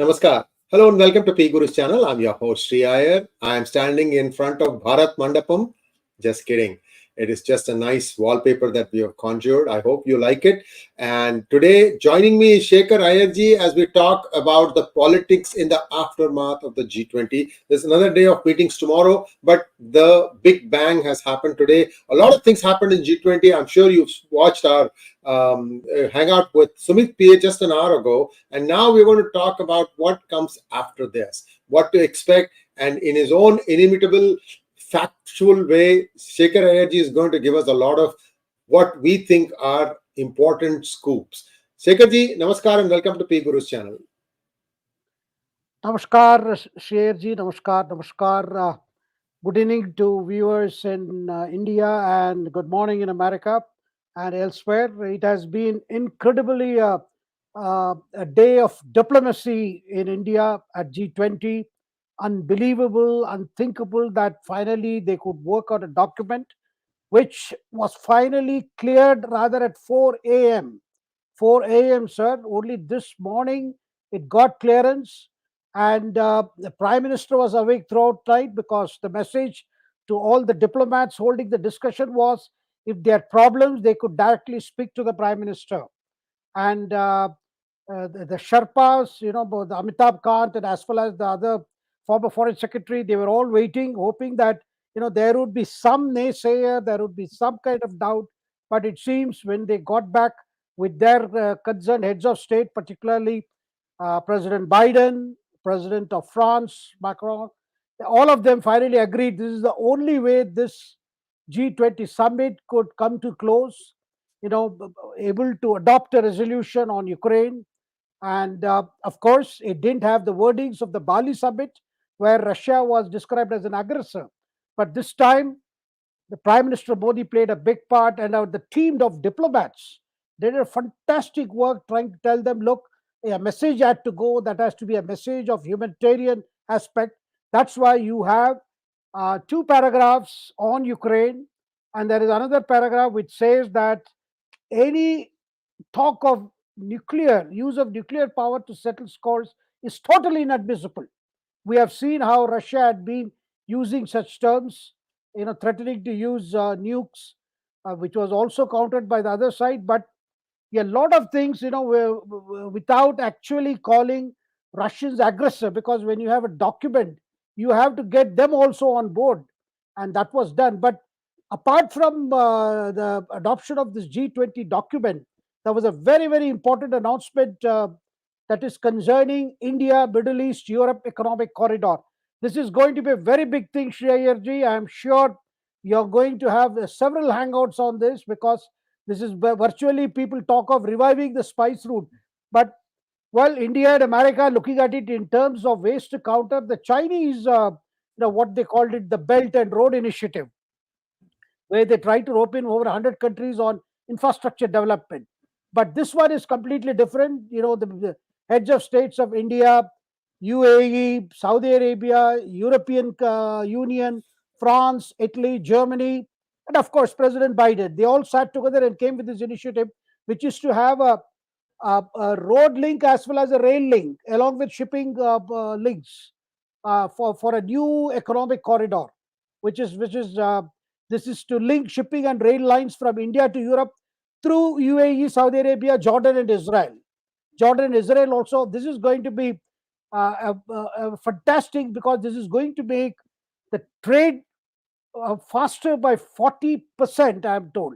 Namaskar. Hello and welcome to 𝗖𝙧𝙤𝙪 channel. I'm your host Sree Iyer. I am standing in front of Bharat Mandapam. Just kidding. It is just a nice wallpaper that we have conjured. I hope you like it. And today joining me is Shekhar Iyer as we talk about the politics in the aftermath of the G20. There's another day of meetings tomorrow, but the big bang has happened today. A lot of things happened in G20. I'm sure you've watched our hangout with Sumit PA just an hour ago. And now we're going to talk about what comes after this, what to expect. And in his own inimitable factual way, Shekhar Iyer is going to give us a lot of what we think are important scoops. Shekhar ji, namaskar and welcome to 𝗖𝙧𝙤𝙪 channel. Namaskar, Shree ji. Namaskar. Good evening to viewers in India and good morning in America and elsewhere. It has been incredibly a day of diplomacy in India at G20. Unbelievable, unthinkable that finally they could work out a document which was finally cleared rather at 4 a.m. 4 a.m., sir. Only this morning it got clearance. And the Prime Minister was awake throughout night because the message to all the diplomats holding the discussion was if they had problems, they could directly speak to the Prime Minister. And the Sherpas, both Amitabh Kant and as well as the other former Foreign Secretary, they were all waiting, hoping that there would be some naysayer, there would be some kind of doubt. But it seems when they got back with their concerned heads of state, particularly President Biden, President of France, Macron, all of them finally agreed this is the only way this G20 summit could come to close, able to adopt a resolution on Ukraine. And of course, it didn't have the wordings of the Bali summit, where Russia was described as an aggressor. But this time, the Prime Minister Modi played a big part, and the team of diplomats did a fantastic work trying to tell them, look, a message had to go. That has to be a message of humanitarian aspect. That's why you have two paragraphs on Ukraine, and there is another paragraph which says that any talk of use of nuclear power to settle scores is totally inadmissible. We have seen how Russia had been using such terms, threatening to use nukes, which was also countered by the other side. But a lot of things, without actually calling Russians aggressor, because when you have a document, you have to get them also on board, and that was done. But apart from the adoption of this G20 document, there was a very, very important announcement that is concerning India, Middle East, Europe economic corridor. This is going to be a very big thing, Sree Iyer ji. I am sure you're going to have several hangouts on this because this is virtually people talk of reviving the spice route. But well, India and America are looking at it in terms of ways to counter the Chinese, what they called it, the Belt and Road Initiative, where they try to rope in over 100 countries on infrastructure development. But this one is completely different. The heads of states of India, UAE, Saudi Arabia, European Union, France, Italy, Germany, and of course President Biden, they all sat together and came with this initiative, which is to have a road link as well as a rail link, along with shipping links for a new economic corridor, which is this is to link shipping and rail lines from India to Europe through UAE, Saudi Arabia, Jordan, and Israel. Jordan and Israel also. This is going to be fantastic because this is going to make the trade faster by 40%, I am told.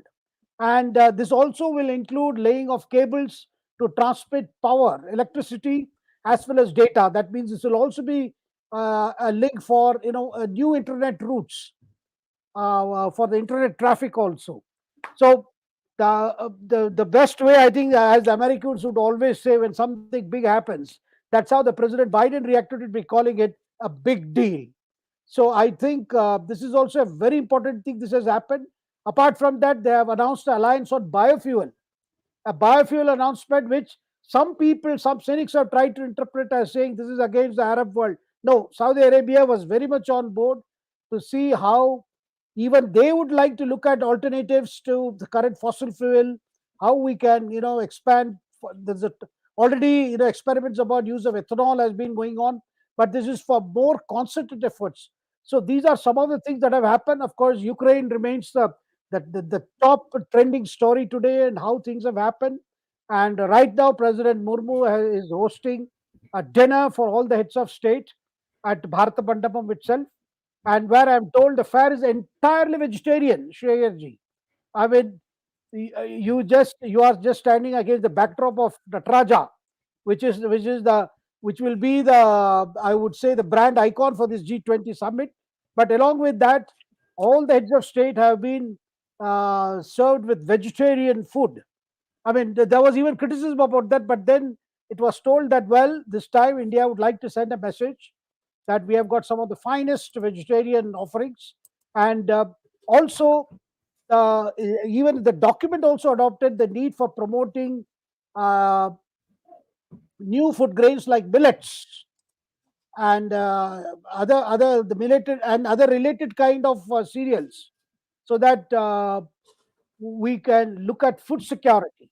And this also will include laying of cables to transmit power, electricity, as well as data. That means this will also be a link for new internet routes for the internet traffic also. So the best way, I think, as the Americans would always say when something big happens, that's how the President Biden reacted to it by calling it a big deal. So I think this is also a very important thing. This has happened. Apart from that, they have announced an alliance on biofuel, a biofuel announcement, which some people, some cynics have tried to interpret as saying this is against the Arab world. No, Saudi Arabia was very much on board to see how even they would like to look at alternatives to the current fossil fuel, how we can, expand. There's Already, experiments about use of ethanol has been going on, but this is for more concerted efforts. So these are some of the things that have happened. Of course, Ukraine remains the top trending story today and how things have happened. And right now, President Murmu is hosting a dinner for all the heads of state at Bharat Mandapam itself, and where I'm told the fare is entirely vegetarian. Shreyaji, I mean, you are just standing against the backdrop of Nataraja, which will be the, I would say, the brand icon for this G20 summit. But along with that, all the heads of state have been served with vegetarian food. I mean, there was even criticism about that, but then it was told that, well, this time India would like to send a message that we have got some of the finest vegetarian offerings. And also, even the document also adopted the need for promoting uh, new food grains like millets and other the related and other related kind of cereals, so that we can look at food security.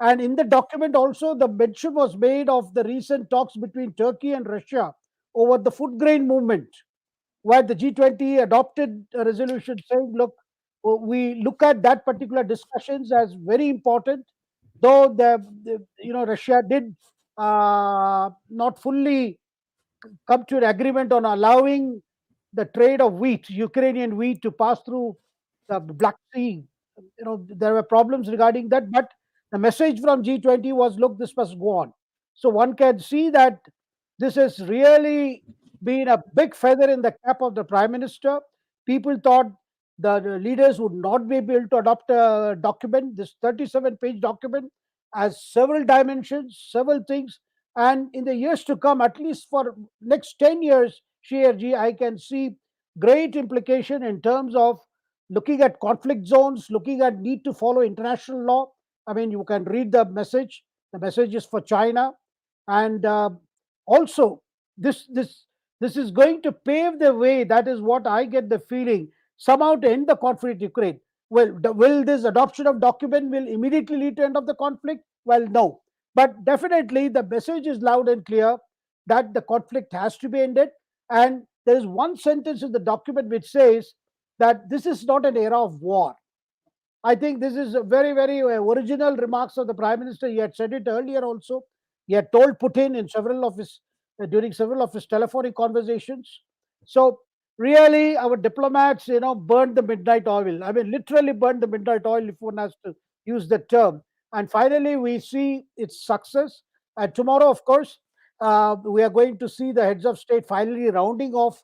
And in the document also, the mention was made of the recent talks between Turkey and Russia over the food grain movement, where the G20 adopted a resolution saying, look, we look at that particular discussions as very important, though Russia did not fully come to an agreement on allowing the trade of wheat, Ukrainian wheat, to pass through the Black Sea. There were problems regarding that, but the message from G20 was, look, this must go on. So one can see that this has really been a big feather in the cap of the Prime Minister. People thought the leaders would not be able to adopt a document. This 37-page document has several dimensions, several things. And in the years to come, at least for next 10 years, Shekhar, I can see great implication in terms of looking at conflict zones, looking at need to follow international law. I mean, you can read the message. The message is for China. And also, this is going to pave the way. That is what I get the feeling, somehow to end the conflict in Ukraine. Well, will this adoption of document will immediately lead to end of the conflict? Well, no. But definitely the message is loud and clear that the conflict has to be ended. And there is one sentence in the document which says that this is not an era of war. I think this is a very, very original remarks of the Prime Minister. He had said it earlier also. He had told Putin in during several of his telephonic conversations. So really, our diplomats, burned the midnight oil. I mean, literally burned the midnight oil, if one has to use the term. And finally, we see its success. And tomorrow, of course, we are going to see the heads of state finally rounding off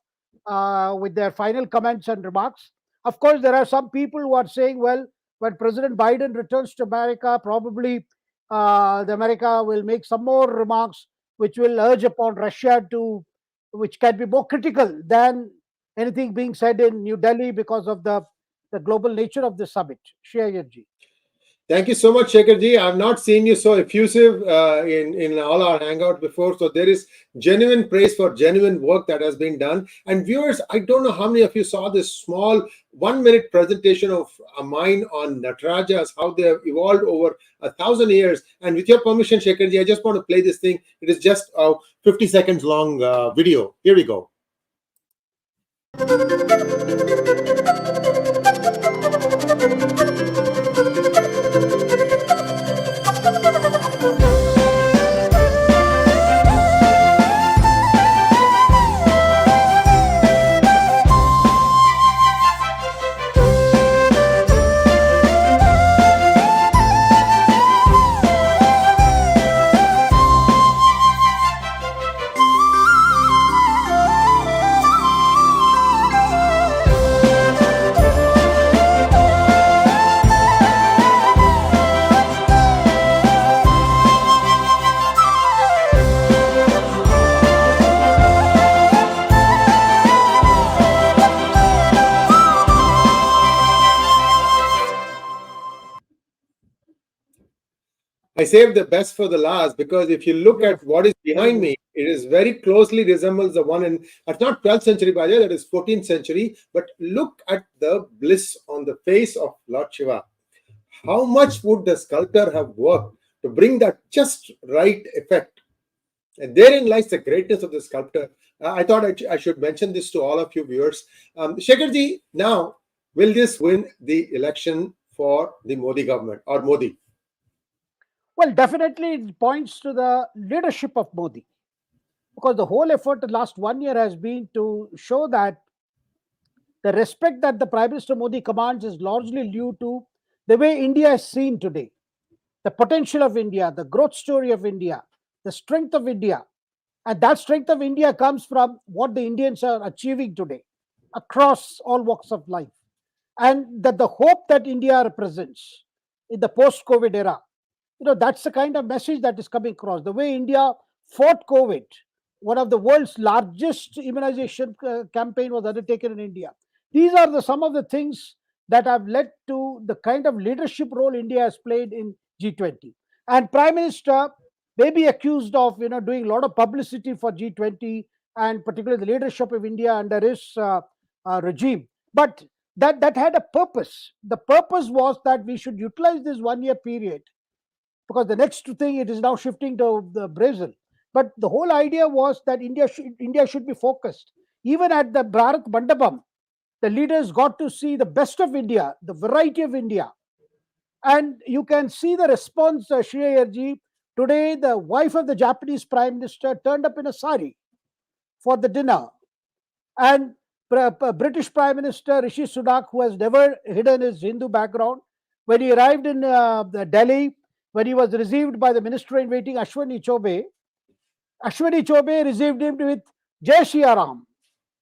with their final comments and remarks. Of course, there are some people who are saying, well, when President Biden returns to America, probably the America will make some more remarks which will urge upon Russia which can be more critical than anything being said in New Delhi because of the global nature of the summit. Shreyaji. Thank you so much, Shekhar ji. I've not seen you so effusive in all our hangouts before. So there is genuine praise for genuine work that has been done. And viewers, I don't know how many of you saw this small 1-minute presentation of mine on Natarajas, how they have evolved over 1,000 years. And with your permission, Shekhar ji, I just want to play this thing. It is just a 50 seconds long video. Here we go. I saved the best for the last because if you look at what is behind me, it is very closely resembles the one in, it's not 12th century, by the way, that is 14th century. But look at the bliss on the face of Lord Shiva. How much would the sculptor have worked to bring that just right effect. And therein lies the greatness of the sculptor. I thought I should mention this to all of you viewers. Shekharji, now, will this win the election for the Modi government or Modi? Well, definitely it points to the leadership of Modi, because the whole effort the last 1 year has been to show that the respect that the Prime Minister Modi commands is largely due to the way India is seen today, the potential of India, the growth story of India, the strength of India. And that strength of India comes from what the Indians are achieving today across all walks of life. And that the hope that India represents in the post-COVID era, that's the kind of message that is coming across. The way India fought COVID, one of the world's largest immunization campaign was undertaken in India. These are some of the things that have led to the kind of leadership role India has played in G20. And Prime Minister may be accused of doing a lot of publicity for G20 and particularly the leadership of India under his regime. But that had a purpose. The purpose was that we should utilize this 1 year period, because the next thing it is now shifting to the Brazil. But the whole idea was that India should be focused. Even at the Bharat Mandapam, the leaders got to see the best of India, the variety of India. And you can see the response, Sree Iyerji. Today, the wife of the Japanese Prime Minister turned up in a sari for the dinner. And British Prime Minister Rishi Sunak, who has never hidden his Hindu background, when he arrived in Delhi, when he was received by the Minister-in-Waiting 𝗏𝗏𝗎𝐻𝑖 Chobe received him with Jai Shri Ram.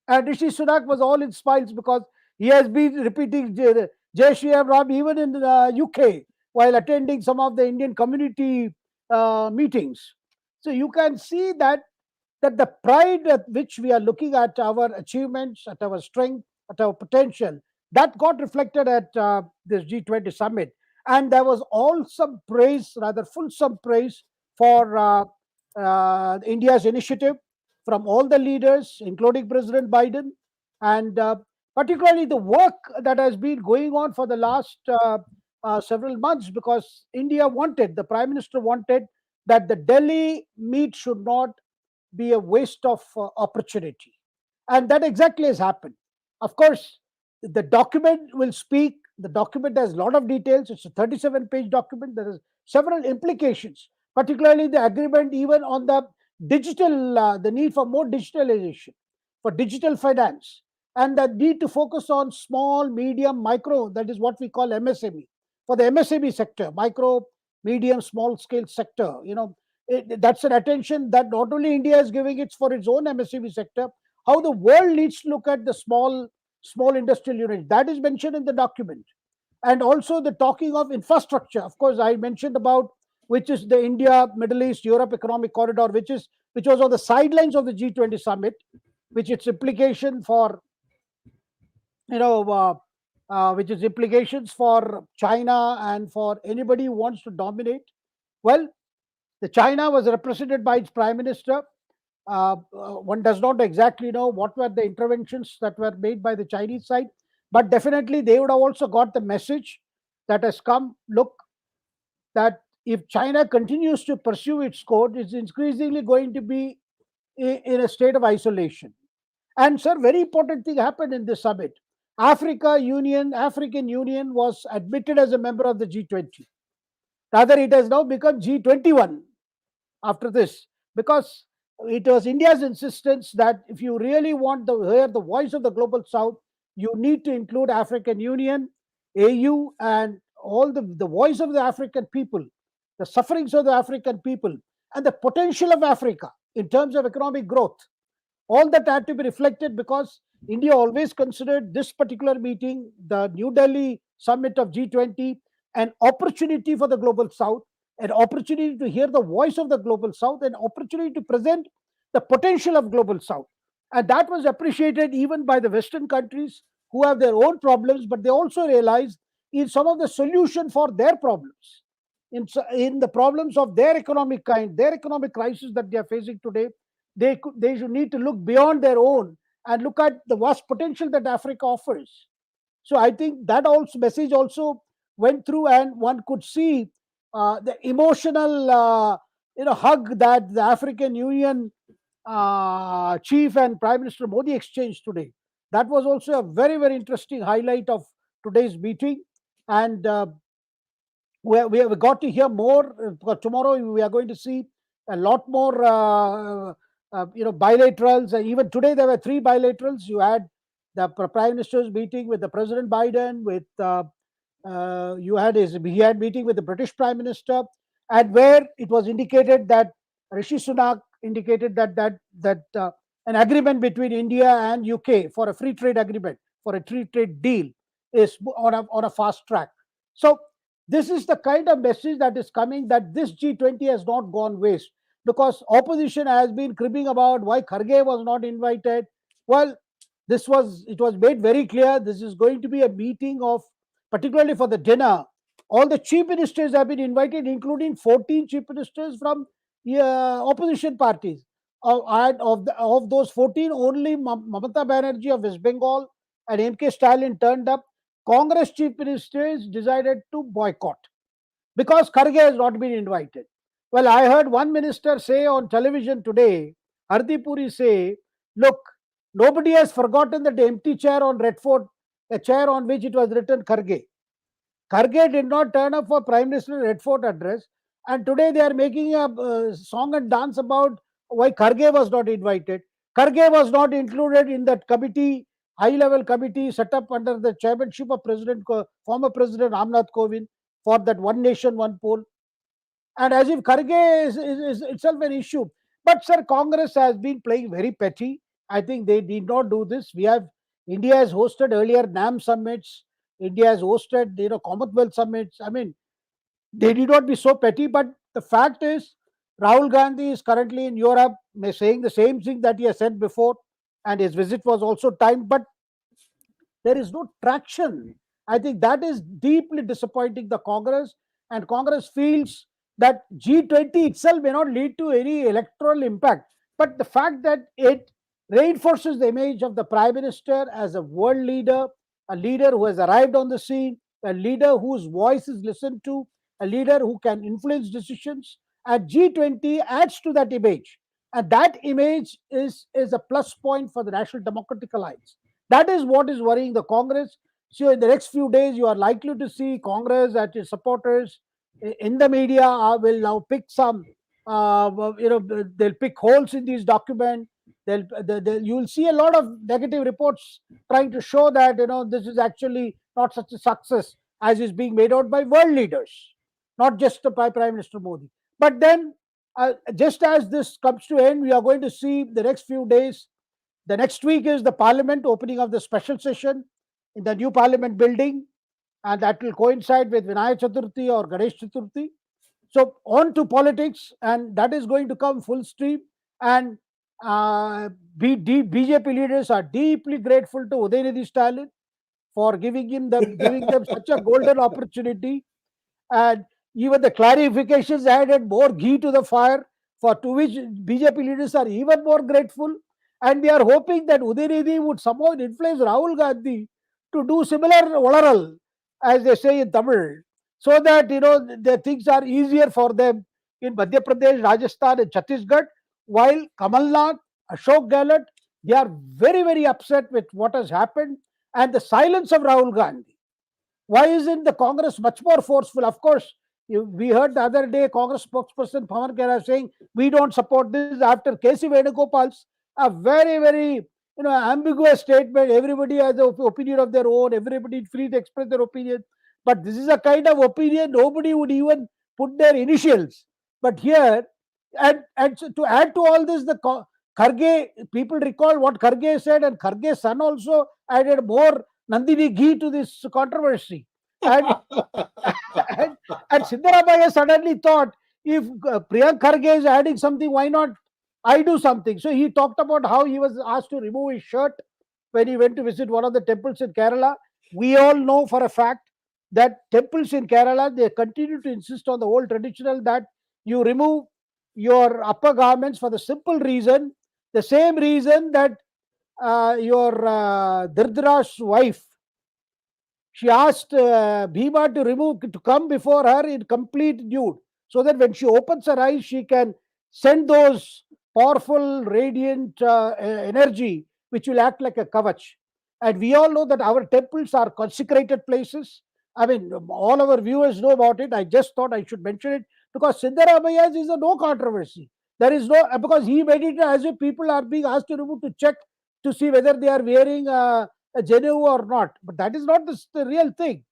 And Rishi Sunak was all in smiles because he has been repeating Jai Shri Ram even in the UK while attending some of the Indian community meetings. So you can see that the pride at which we are looking at our achievements, at our strength, at our potential, that got reflected at this G20 summit. And there was some praise, rather fulsome praise for India's initiative from all the leaders, including President Biden, and particularly the work that has been going on for the last several months, because the Prime Minister wanted that the Delhi meet should not be a waste of opportunity. And that exactly has happened. Of course, the document will speak. The document has a lot of details. It's a 37-page document. There are several implications, particularly the agreement even on the digital, the need for more digitalization, for digital finance, and the need to focus on small, medium, micro, that is what we call MSME. For the MSME sector, micro, medium, small scale sector, that's an attention that not only India is giving it for its own MSME sector, how the world needs to look at the small industrial units. That is mentioned in the document. And also the talking of infrastructure. Of course, I mentioned about which is the India, Middle East, Europe Economic Corridor, which was on the sidelines of the G20 summit, which its implication for, which is implications for China and for anybody who wants to dominate. Well, the China was represented by its Prime Minister. One does not exactly know what were the interventions that were made by the Chinese side, but definitely they would have also got the message that has come, look, that if China continues to pursue its course, it's increasingly going to be in a state of isolation. And sir, very important thing happened in this summit. African Union was admitted as a member of the G20. Rather, it has now become G21 after this, because it was India's insistence that if you really want to hear the voice of the global South, you need to include African Union, AU, and all the voice of the African people, the sufferings of the African people, and the potential of Africa in terms of economic growth. All that had to be reflected, because India always considered this particular meeting, the New Delhi summit of G20, an opportunity for the global South, an opportunity to hear the voice of the global South, an opportunity to present the potential of global South. And that was appreciated even by the Western countries who have their own problems, but they also realized in some of the solution for their problems, in the problems of their economic crisis that they are facing today, they should need to look beyond their own and look at the vast potential that Africa offers. So I think that message also went through, and one could see the emotional hug that the African Union chief and Prime Minister Modi exchanged today. That was also a very, very interesting highlight of today's meeting. And we have got to hear more. Because tomorrow we are going to see a lot more bilaterals. Even today there were 3 bilaterals. You had the Prime Minister's meeting with the President Biden, with he had meeting with the British Prime Minister, and where it was indicated that Rishi Sunak indicated that an agreement between India and UK for a free trade agreement, for a free trade deal, is on a fast track. So this is the kind of message that is coming, that this G20 has not gone waste, because opposition has been cribbing about why Kharge was not invited. Well, it was made very clear this is going to be a meeting of, particularly for the dinner, all the chief ministers have been invited, including 14 chief ministers from opposition parties. And of those 14, only Mamata Banerjee of West Bengal and M.K. Stalin turned up. Congress chief ministers decided to boycott because Kharge has not been invited. Well, I heard one minister say on television today, Hardeep Puri say, look, nobody has forgotten that empty chair on Red Fort, a chair on which it was written Kharge. Kharge did not turn up for Prime Minister Red Fort address, and today they are making a song and dance about why Kharge was not invited. Kharge was not included in that committee, high-level committee set up under the chairmanship of former President Ramnath Kovind for that one nation, one poll. And as if Kharge is itself an issue. But sir, Congress has been playing very petty. I think they did not do this. India has hosted earlier NAM summits. India has hosted Commonwealth summits. I mean, they did not be so petty. But the fact is, Rahul Gandhi is currently in Europe, saying the same thing that he has said before, and his visit was also timed. But there is no traction. I think that is deeply disappointing the Congress, and Congress feels that G20 itself may not lead to any electoral impact, but the fact that it reinforces the image of the Prime Minister as a world leader, a leader who has arrived on the scene, a leader whose voice is listened to, a leader who can influence decisions, and G20 adds to that image. And that image is a plus point for the National Democratic Alliance. That is what is worrying the Congress. So in the next few days, you are likely to see Congress and its supporters in the media will now pick some, they'll pick holes in these documents. You will see a lot of negative reports trying to show that this is actually not such a success as is being made out by world leaders, not just by Prime Minister Modi. But then, just as this comes to end, we are going to see the next few days. The next week is the Parliament opening of the special session in the new Parliament building, and that will coincide with Vinaya Chaturthi or Ganesh Chaturthi. So on to politics, and that is going to come full stream. And BJP leaders are deeply grateful to Udhayanidhi Stalin for giving them such a golden opportunity. And even the clarifications added more ghee to the fire, to which BJP leaders are even more grateful. And we are hoping that Udhayanidhi would somehow influence Rahul Gandhi to do similar olaral, as they say in Tamil, so that the things are easier for them in Madhya Pradesh, Rajasthan, and Chhattisgarh. While Kamal Nath, Ashok Gehlot, they are very, very upset with what has happened and the silence of Rahul Gandhi. Why isn't the Congress much more forceful? Of course, we heard the other day Congress spokesperson Pawan Khera saying we don't support this after 𝗠𝚎𝚌 𝗍𝚑𝐺𝚔𝚘𝚅's a very, very ambiguous statement. Everybody has an opinion of their own. Everybody is free to express their opinion. But this is a kind of opinion nobody would even put their initials. But here, and so to add to all this, the Kharge, people recall what Kharge said, and Kharge's son also added more Nandini ghee to this controversy. And Siddaramaiah suddenly thought, if Priyank Kharge is adding something, why not I do something? So he talked about how he was asked to remove his shirt when he went to visit one of the temples in Kerala. We all know for a fact that temples in Kerala, they continue to insist on the old traditional that you remove your upper garments for the simple reason, the same reason that your Dhritarashtra's wife, she asked Bhima to come before her in complete nude, so that when she opens her eyes, she can send those powerful, radiant energy, which will act like a 𝗑𝙬𝗫. And we all know that our temples are consecrated places. I mean, all our viewers know about it. I just thought I should mention it because Siddharamaia's is a no controversy. There is no, because he made it as if people are being asked to remove to check to see whether they are wearing a Jenu or not. But that is not the real thing.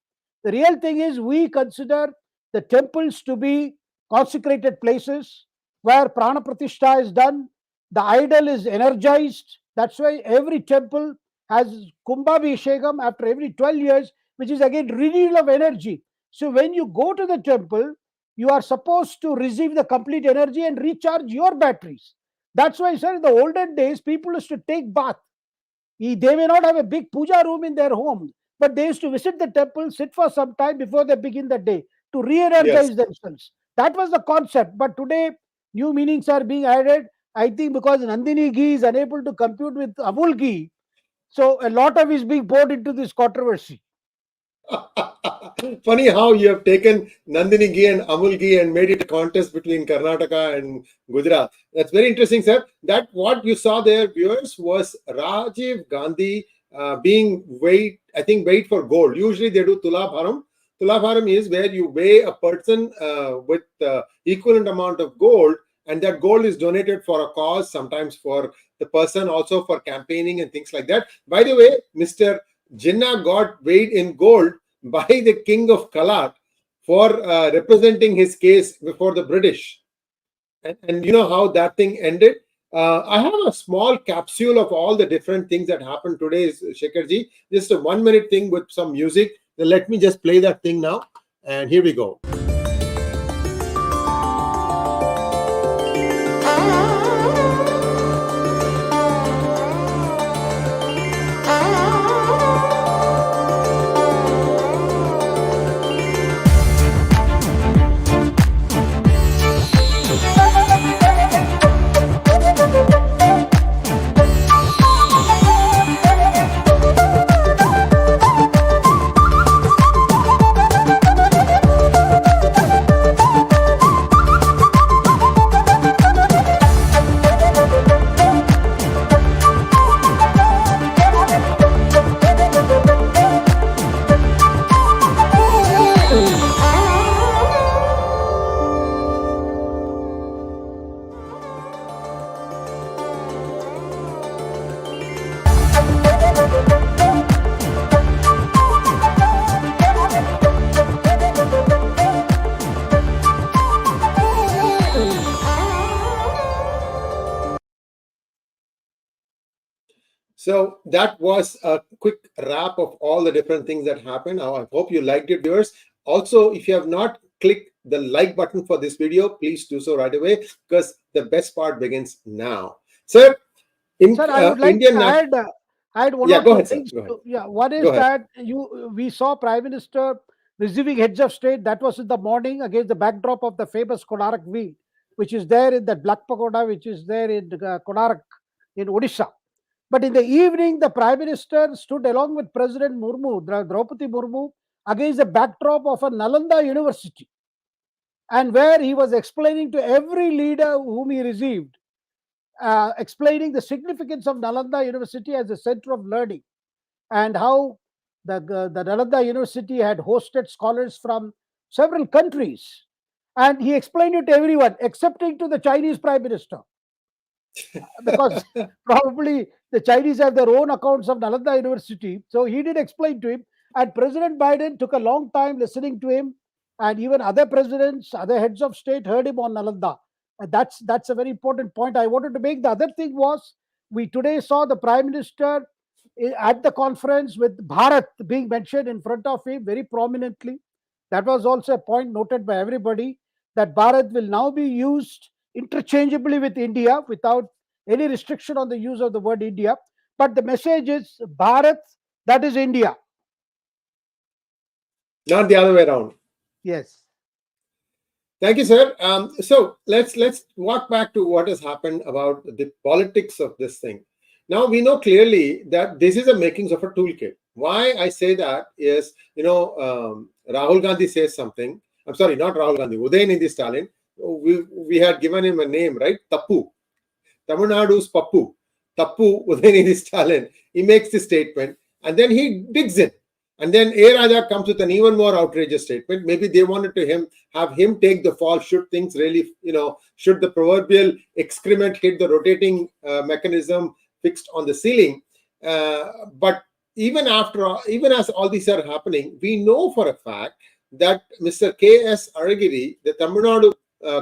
The real thing is we consider the temples to be consecrated places where prana pratishtha is done, the idol is energized. That's why every temple has kumbhabhishekam after every 12 years, which is again renewal of energy. So when you go to the temple, you are supposed to receive the complete energy and recharge your batteries. That's why, sir, in the olden days, people used to take bath. They may not have a big puja room in their home, but they used to visit the temple, sit for some time before they begin the day to re-energize themselves. That was the concept. But today, new meanings are being added. I think because Nandini ghee is unable to compute with Amul ghee, so a lot of is being poured into this controversy. Funny how you have taken Nandini ghee and Amul ghee and made it a contest between Karnataka and Gujarat. That's very interesting, sir. That what you saw there, viewers, was Rajiv Gandhi being weighed for gold. Usually they do tulabharam. Tulabharam is where you weigh a person with equivalent amount of gold, and that gold is donated for a cause, sometimes for the person, also for campaigning and things like that. By the way, Mr. Jinnah got weighed in gold by the king of Kalat for representing his case before the British. And you know how that thing ended? I have a small capsule of all the different things that happened today, Shekharji. Just a 1 minute thing with some music. Then let me just play that thing now. And here we go. So that was a quick wrap of all the different things that happened. I hope you liked it, viewers. Also, if you have not clicked the like button for this video, please do so right away, because the best part begins now. Sir, I would like to add one or two things. One is that we saw Prime Minister receiving heads of state. That was in the morning against the backdrop of the famous Konark V, which is there in that Black Pagoda, which is there in Konark in Odisha. But in the evening, the Prime Minister stood along with President Draupadi Murmu, against the backdrop of a Nalanda University, and where he was explaining to every leader whom he received, explaining the significance of Nalanda University as a center of learning, and how the Nalanda University had hosted scholars from several countries. And he explained it to everyone, excepting to the Chinese Prime Minister, because probably the Chinese have their own accounts of Nalanda University. So he did explain to him, and President Biden took a long time listening to him, and even other presidents, other heads of state heard him on Nalanda. And that's a very important point I wanted to make. The other thing was, we today saw the Prime Minister at the conference with Bharat being mentioned in front of him very prominently. That was also a point noted by everybody, that Bharat will now be used interchangeably with India without any restriction on the use of the word India. But the message is Bharat, that is India. Not the other way around. Yes. Thank you, sir. So let's walk back to what has happened about the politics of this thing. Now we know clearly that this is a makings of a toolkit. Why I say that is, Rahul Gandhi says something. I'm sorry, not Rahul Gandhi, Udhayanidhi Stalin. We had given him a name, right? Tappu. Tamil Nadu's Pappu. Tappu Udhayanidhi Stalin. He makes this statement and then he digs in. And then 𝗏𝗏𝙗 comes with an even more outrageous statement. Maybe they wanted to have him take the fall should things really, should the proverbial excrement hit the rotating mechanism fixed on the ceiling. But even as all these are happening, we know for a fact that Mr. K.S. Aragiri, the Tamil Nadu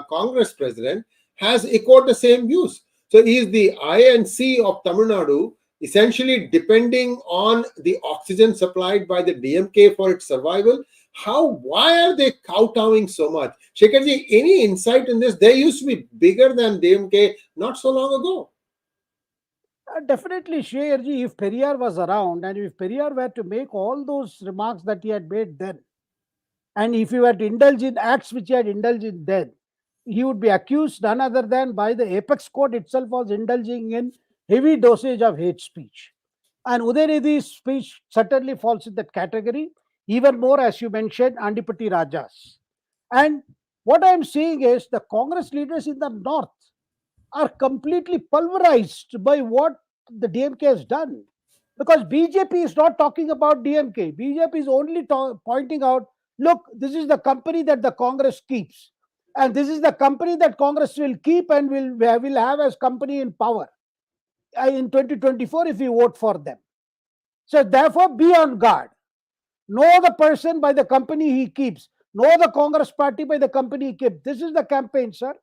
Congress president, has echoed the same views. So he is the INC of Tamil Nadu, essentially depending on the oxygen supplied by the DMK for its survival. Why are they kowtowing so much? Shekharji, any insight in this? They used to be bigger than DMK not so long ago. Definitely, Shree, if Periyar was around and if Periyar were to make all those remarks that he had made then, and if he were to indulge in acts which he had indulged in then, he would be accused none other than by the apex court itself was indulging in heavy dosage of hate speech. And Udhayanidhi's speech certainly falls in that category, even more as you mentioned, Andipati Rajas. And what I am seeing is the Congress leaders in the north are completely pulverized by what the DMK has done. Because BJP is not talking about DMK. BJP is only pointing out, look, this is the company that the Congress keeps. And this is the company that Congress will keep and will have as company in power in 2024 if we vote for them. So therefore, be on guard. Know the person by the company he keeps. Know the Congress party by the company he keeps. This is the campaign, sir.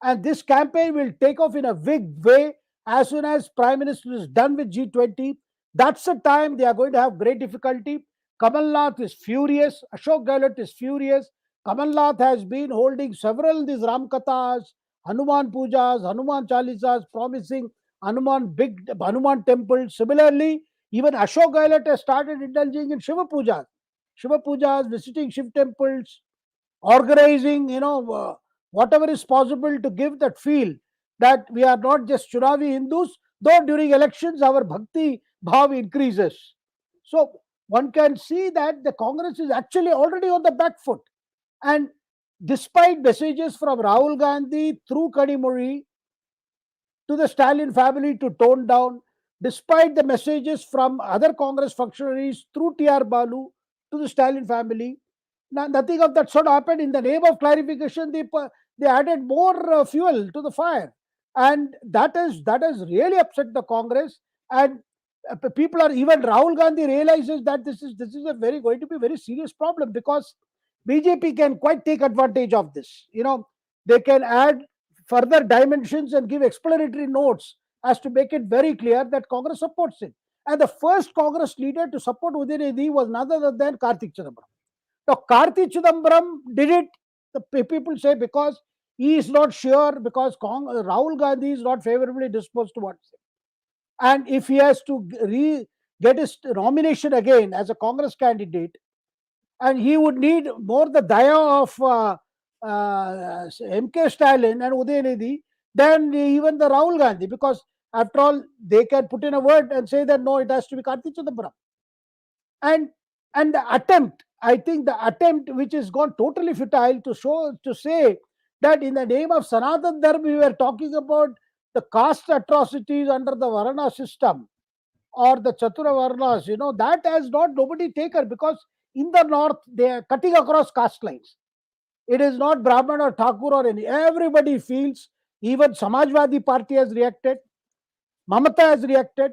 And this campaign will take off in a big way as soon as Prime Minister is done with G20. That's the time they are going to have great difficulty. Kamal Nath is furious. Ashok Gehlot is furious. Kamal Nath has been holding several these Ram Kathas, Hanuman Pujas, Hanuman Chalisas, promising big Hanuman temple. Similarly, even Ashok Gehlot has started indulging in Shiva Pujas, visiting Shiv temples, organizing, whatever is possible to give that feel that we are not just Chunavi Hindus, though during elections our bhakti bhav increases. So one can see that the Congress is actually already on the back foot. And despite messages from Rahul Gandhi through Kanimozhi to the Stalin family to tone down, despite the messages from other Congress functionaries through T.R. Balu to the Stalin family, nothing of that sort happened. In the name of clarification, they added more fuel to the fire, and that has really upset the Congress. And people are, even Rahul Gandhi realizes that this is going to be a very serious problem, because BJP can quite take advantage of this. They can add further dimensions and give explanatory notes as to make it very clear that Congress supports it. And the first Congress leader to support Udhayanidhi was none other than Kartik Chidambaram. Now, Kartik Chidambaram did it, the people say, because he is not sure, because Rahul Gandhi is not favorably disposed towards him. And if he has to get his nomination again as a Congress candidate, and he would need more the daya of MK Stalin and Udhayanidhi than even the Rahul Gandhi, because after all, they can put in a word and say that no, it has to be Kartik Chidambaram. And the attempt, I think the attempt which has gone totally futile to say that in the name of Sanathan Dharma we were talking about the caste atrocities under the Varna system or the Chatura Varnas, that has not nobody taken, because in the north they are cutting across caste lines. It is not Brahman or Thakur or any. Everybody feels. Even Samajwadi Party has reacted. Mamata has reacted.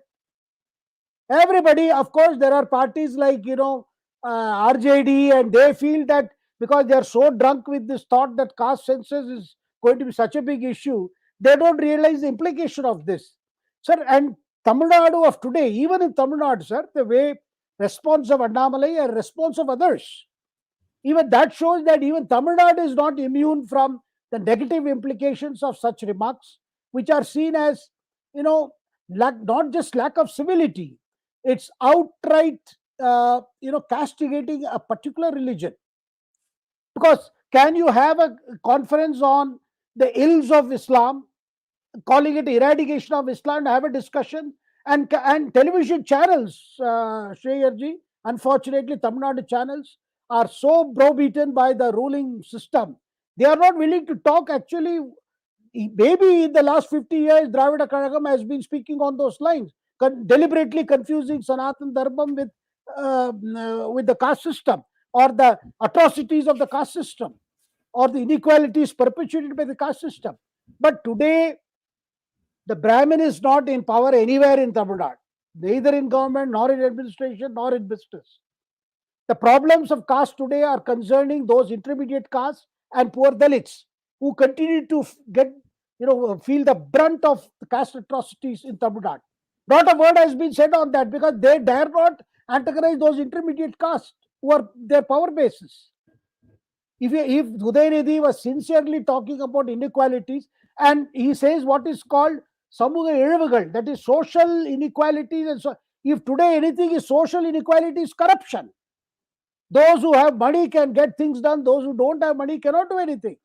Everybody, of course, there are parties like, RJD, and they feel that because they are so drunk with this thought that caste census is going to be such a big issue, they don't realize the implication of this. Sir, and Tamil Nadu of today, even in Tamil Nadu, sir, the way response of Annamalai and response of others, even that shows that even Tamil Nadu is not immune from the negative implications of such remarks, which are seen as, not just lack of civility, it's outright, castigating a particular religion. Because can you have a conference on the ills of Islam, calling it eradication of Islam, and have a discussion, and television channels, Shree Iyerji, unfortunately, Tamil Nadu channels are so browbeaten by the ruling system. They are not willing to talk. Actually, maybe in the last 50 years, Dravida Kazhagam has been speaking on those lines, deliberately confusing Sanathan Dharma with the caste system, or the atrocities of the caste system, or the inequalities perpetuated by the caste system. But today, the Brahmin is not in power anywhere in Tamil Nadu, neither in government, nor in administration, nor in business. The problems of caste today are concerning those intermediate castes and poor Dalits who continue to feel the brunt of the caste atrocities in Tamil Nadu. Not a word has been said on that because they dare not antagonize those intermediate castes who are their power bases. If Udhayanidhi was sincerely talking about inequalities, and he says what is called 𝙒𝙤𝙤𝙪𝙥𝙥, that is social inequalities, and so if today anything is social inequality, is corruption. Those who have money can get things done, those who don't have money cannot do anything.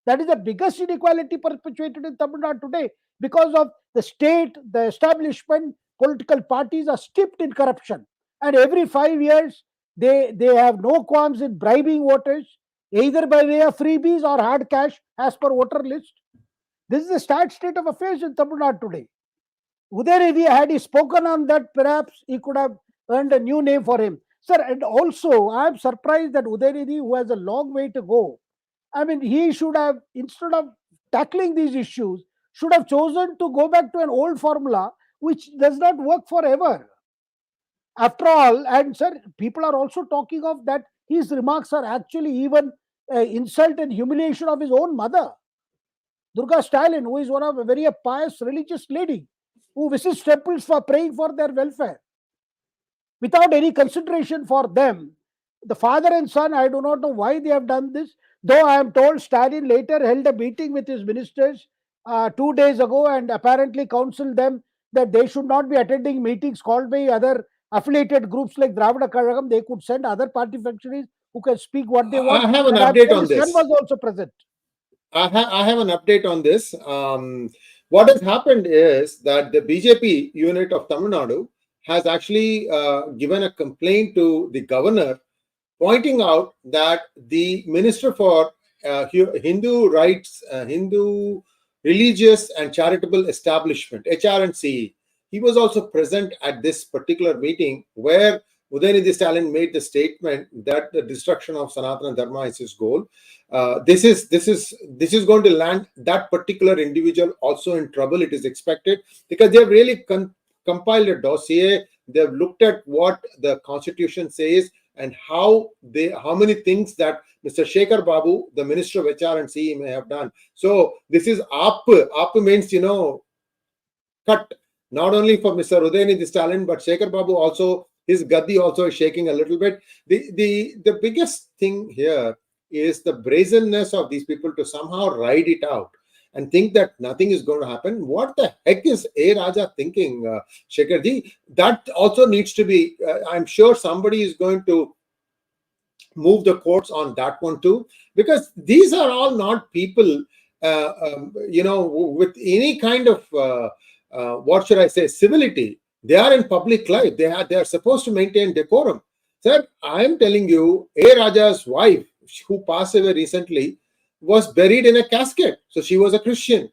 That is the biggest inequality perpetuated in Tamil Nadu today because of the state, the establishment, political parties are steeped in corruption. And every 5 years, they have no qualms in bribing voters, either by way of freebies or hard cash as per voter list. This is the sad state of affairs in Tamil Nadu today. Udayanidhi, had he spoken on that, perhaps he could have earned a new name for him. Sir, and also, I am surprised that Udayanidhi, who has a long way to go, I mean, he should have, instead of tackling these issues, should have chosen to go back to an old formula which does not work forever. After all, and sir, people are also talking of that his remarks are actually even insult and humiliation of his own mother, Durga Stalin, who is one of a very pious religious lady who visits temples for praying for their welfare without any consideration for them. The father and son, I do not know why they have done this, though I am told Stalin later held a meeting with his ministers 2 days ago and apparently counseled them that they should not be attending meetings called by other affiliated groups like Dravida Kazhagam. They could send other party functionaries who can speak what they want. I have an and update on his son this. was also present. I have an update on this. What has happened is that the BJP unit of Tamil Nadu has actually given a complaint to the governor, pointing out that the Minister for Hindu Rights, Hindu Religious and Charitable Establishment, HRNCE, he was also present at this particular meeting where Udhayanidhi Stalin made the statement that the destruction of Sanatana Dharma is his goal. This is going to land that particular individual also in trouble, it is expected, because they have really compiled a dossier. They have looked at what the Constitution says and how many things that Mr. Shekhar Babu, the Minister of HR and CE, may have done. So this is AAP means, cut, not only for Mr. Udhayanidhi Stalin, but Shekhar Babu also, his Gaddi also is shaking a little bit. The biggest thing here is the brazenness of these people to somehow ride it out and think that nothing is going to happen. What the heck is Raja thinking, Shekharji? That also needs to be, I'm sure somebody is going to move the courts on that one too, because these are all not people, with any kind of, what should I say, civility. They are in public life. They are supposed to maintain decorum. Sir, I am telling you, Raja's wife, who passed away recently, was buried in a casket. So she was a Christian.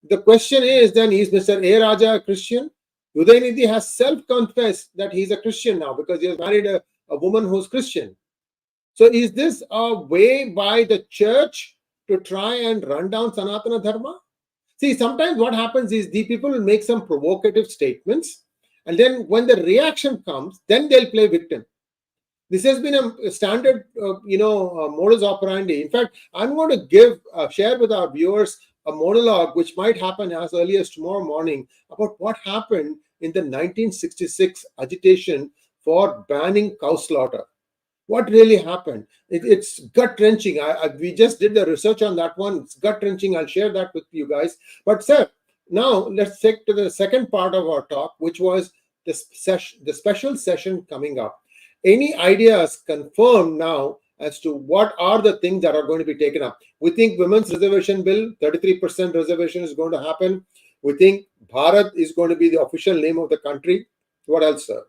The question is then, is Mr. Raja a Christian? Udhayanidhi has self-confessed that he's a Christian now because he has married a woman who's Christian. So is this a way by the church to try and run down Sanatana Dharma? See, sometimes what happens is the people will make some provocative statements, and then when the reaction comes, then they'll play victim. This has been a standard, modus operandi. In fact, I'm going to share with our viewers a monologue which might happen as early as tomorrow morning about what happened in the 1966 agitation for banning cow slaughter. What really happened? It's gut-wrenching. We just did the research on that one. It's gut-wrenching. I'll share that with you guys. But sir, now let's take to the second part of our talk, which was the special session coming up. Any ideas confirmed now as to what are the things that are going to be taken up? We think women's reservation bill, 33% reservation is going to happen. We think Bharat is going to be the official name of the country. What else, sir?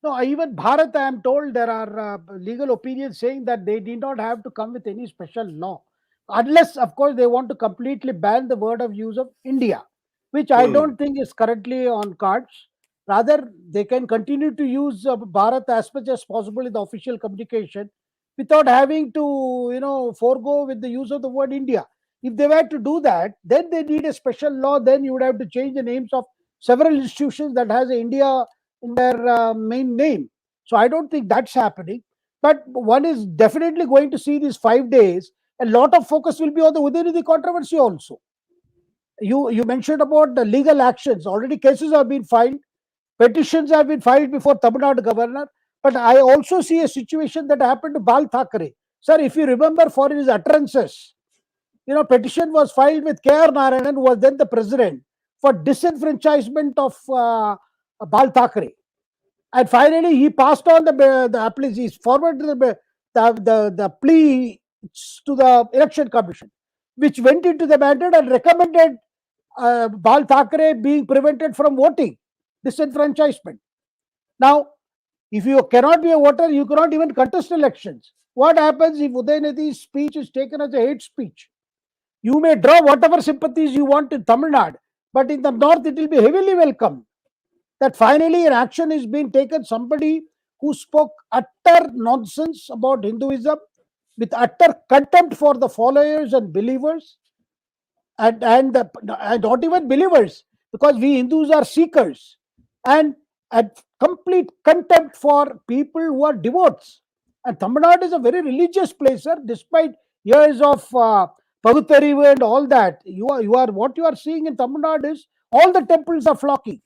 No, even Bharat, I am told there are legal opinions saying that they did not have to come with any special law, unless, of course, they want to completely ban the word of use of India, which I Hmm. don't think is currently on cards. Rather, they can continue to use Bharat as much as possible in the official communication without having to, forego with the use of the word India. If they were to do that, then they need a special law. Then you would have to change the names of several institutions that has India in their main name. So I don't think that's happening. But one is definitely going to see these 5 days. A lot of focus will be on the Udhayanidhi controversy also. You mentioned about the legal actions. Already cases have been filed, petitions have been filed before Tamil Nadu governor. But I also see a situation that happened to Bal Thackeray. Sir, if you remember, for his utterances, petition was filed with K.R. Narayanan, who was then the president, for disenfranchisement of Bal Thackeray. And finally, he passed on the application. He forwarded the plea to the election commission, which went into the mandate and recommended Bal Thackeray being prevented from voting, disenfranchisement. Now, if you cannot be a voter, you cannot even contest elections. What happens if Udhayanidhi's speech is taken as a hate speech? You may draw whatever sympathies you want in Tamil Nadu, but in the north it will be heavily welcomed. That finally an action is being taken, somebody who spoke utter nonsense about Hinduism with utter contempt for the followers and believers, and not even believers, because we Hindus are seekers, and complete contempt for people who are devotees. And Tamil Nadu is a very religious place, sir. Despite years of Pagutarivu and all that, what you are seeing in Tamil Nadu is all the temples are flocking.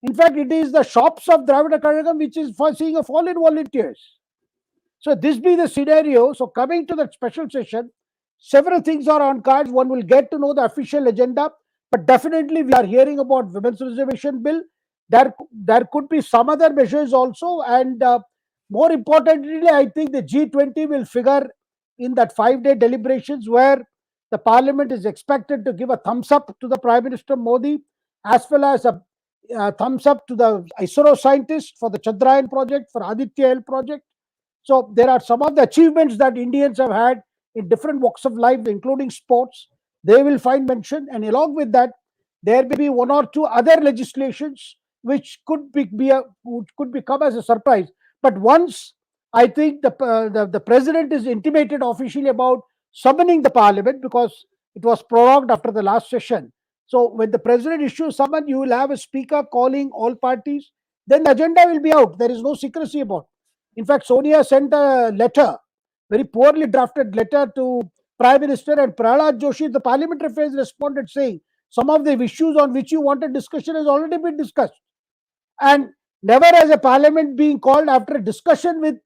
In fact, it is the shops of Dravida Kazhagam which is for seeing a fall in volunteers. So this be the scenario. So coming to that special session, several things are on cards. One will get to know the official agenda, but definitely we are hearing about women's reservation bill. There could be some other measures also, and more importantly, I think the G20 will figure in that 5 day deliberations where the parliament is expected to give a thumbs up to the Prime Minister Modi, as well as a thumbs up to the ISRO scientists for the Chandrayaan project, for Aditya L project. So there are some of the achievements that Indians have had in different walks of life, including sports. They will find mention, and along with that, there may be one or two other legislations which could become as a surprise. But once I think the president is intimated officially about summoning the parliament, because it was prorogued after the last session. So when the president issues summon, you will have a speaker calling all parties. Then the agenda will be out. There is no secrecy about. In fact, Sonia sent a letter, very poorly drafted letter to Prime Minister, and Prahlad Joshi, the Parliamentary Affairs, responded saying some of the issues on which you wanted discussion has already been discussed, and never has a parliament being called after a discussion with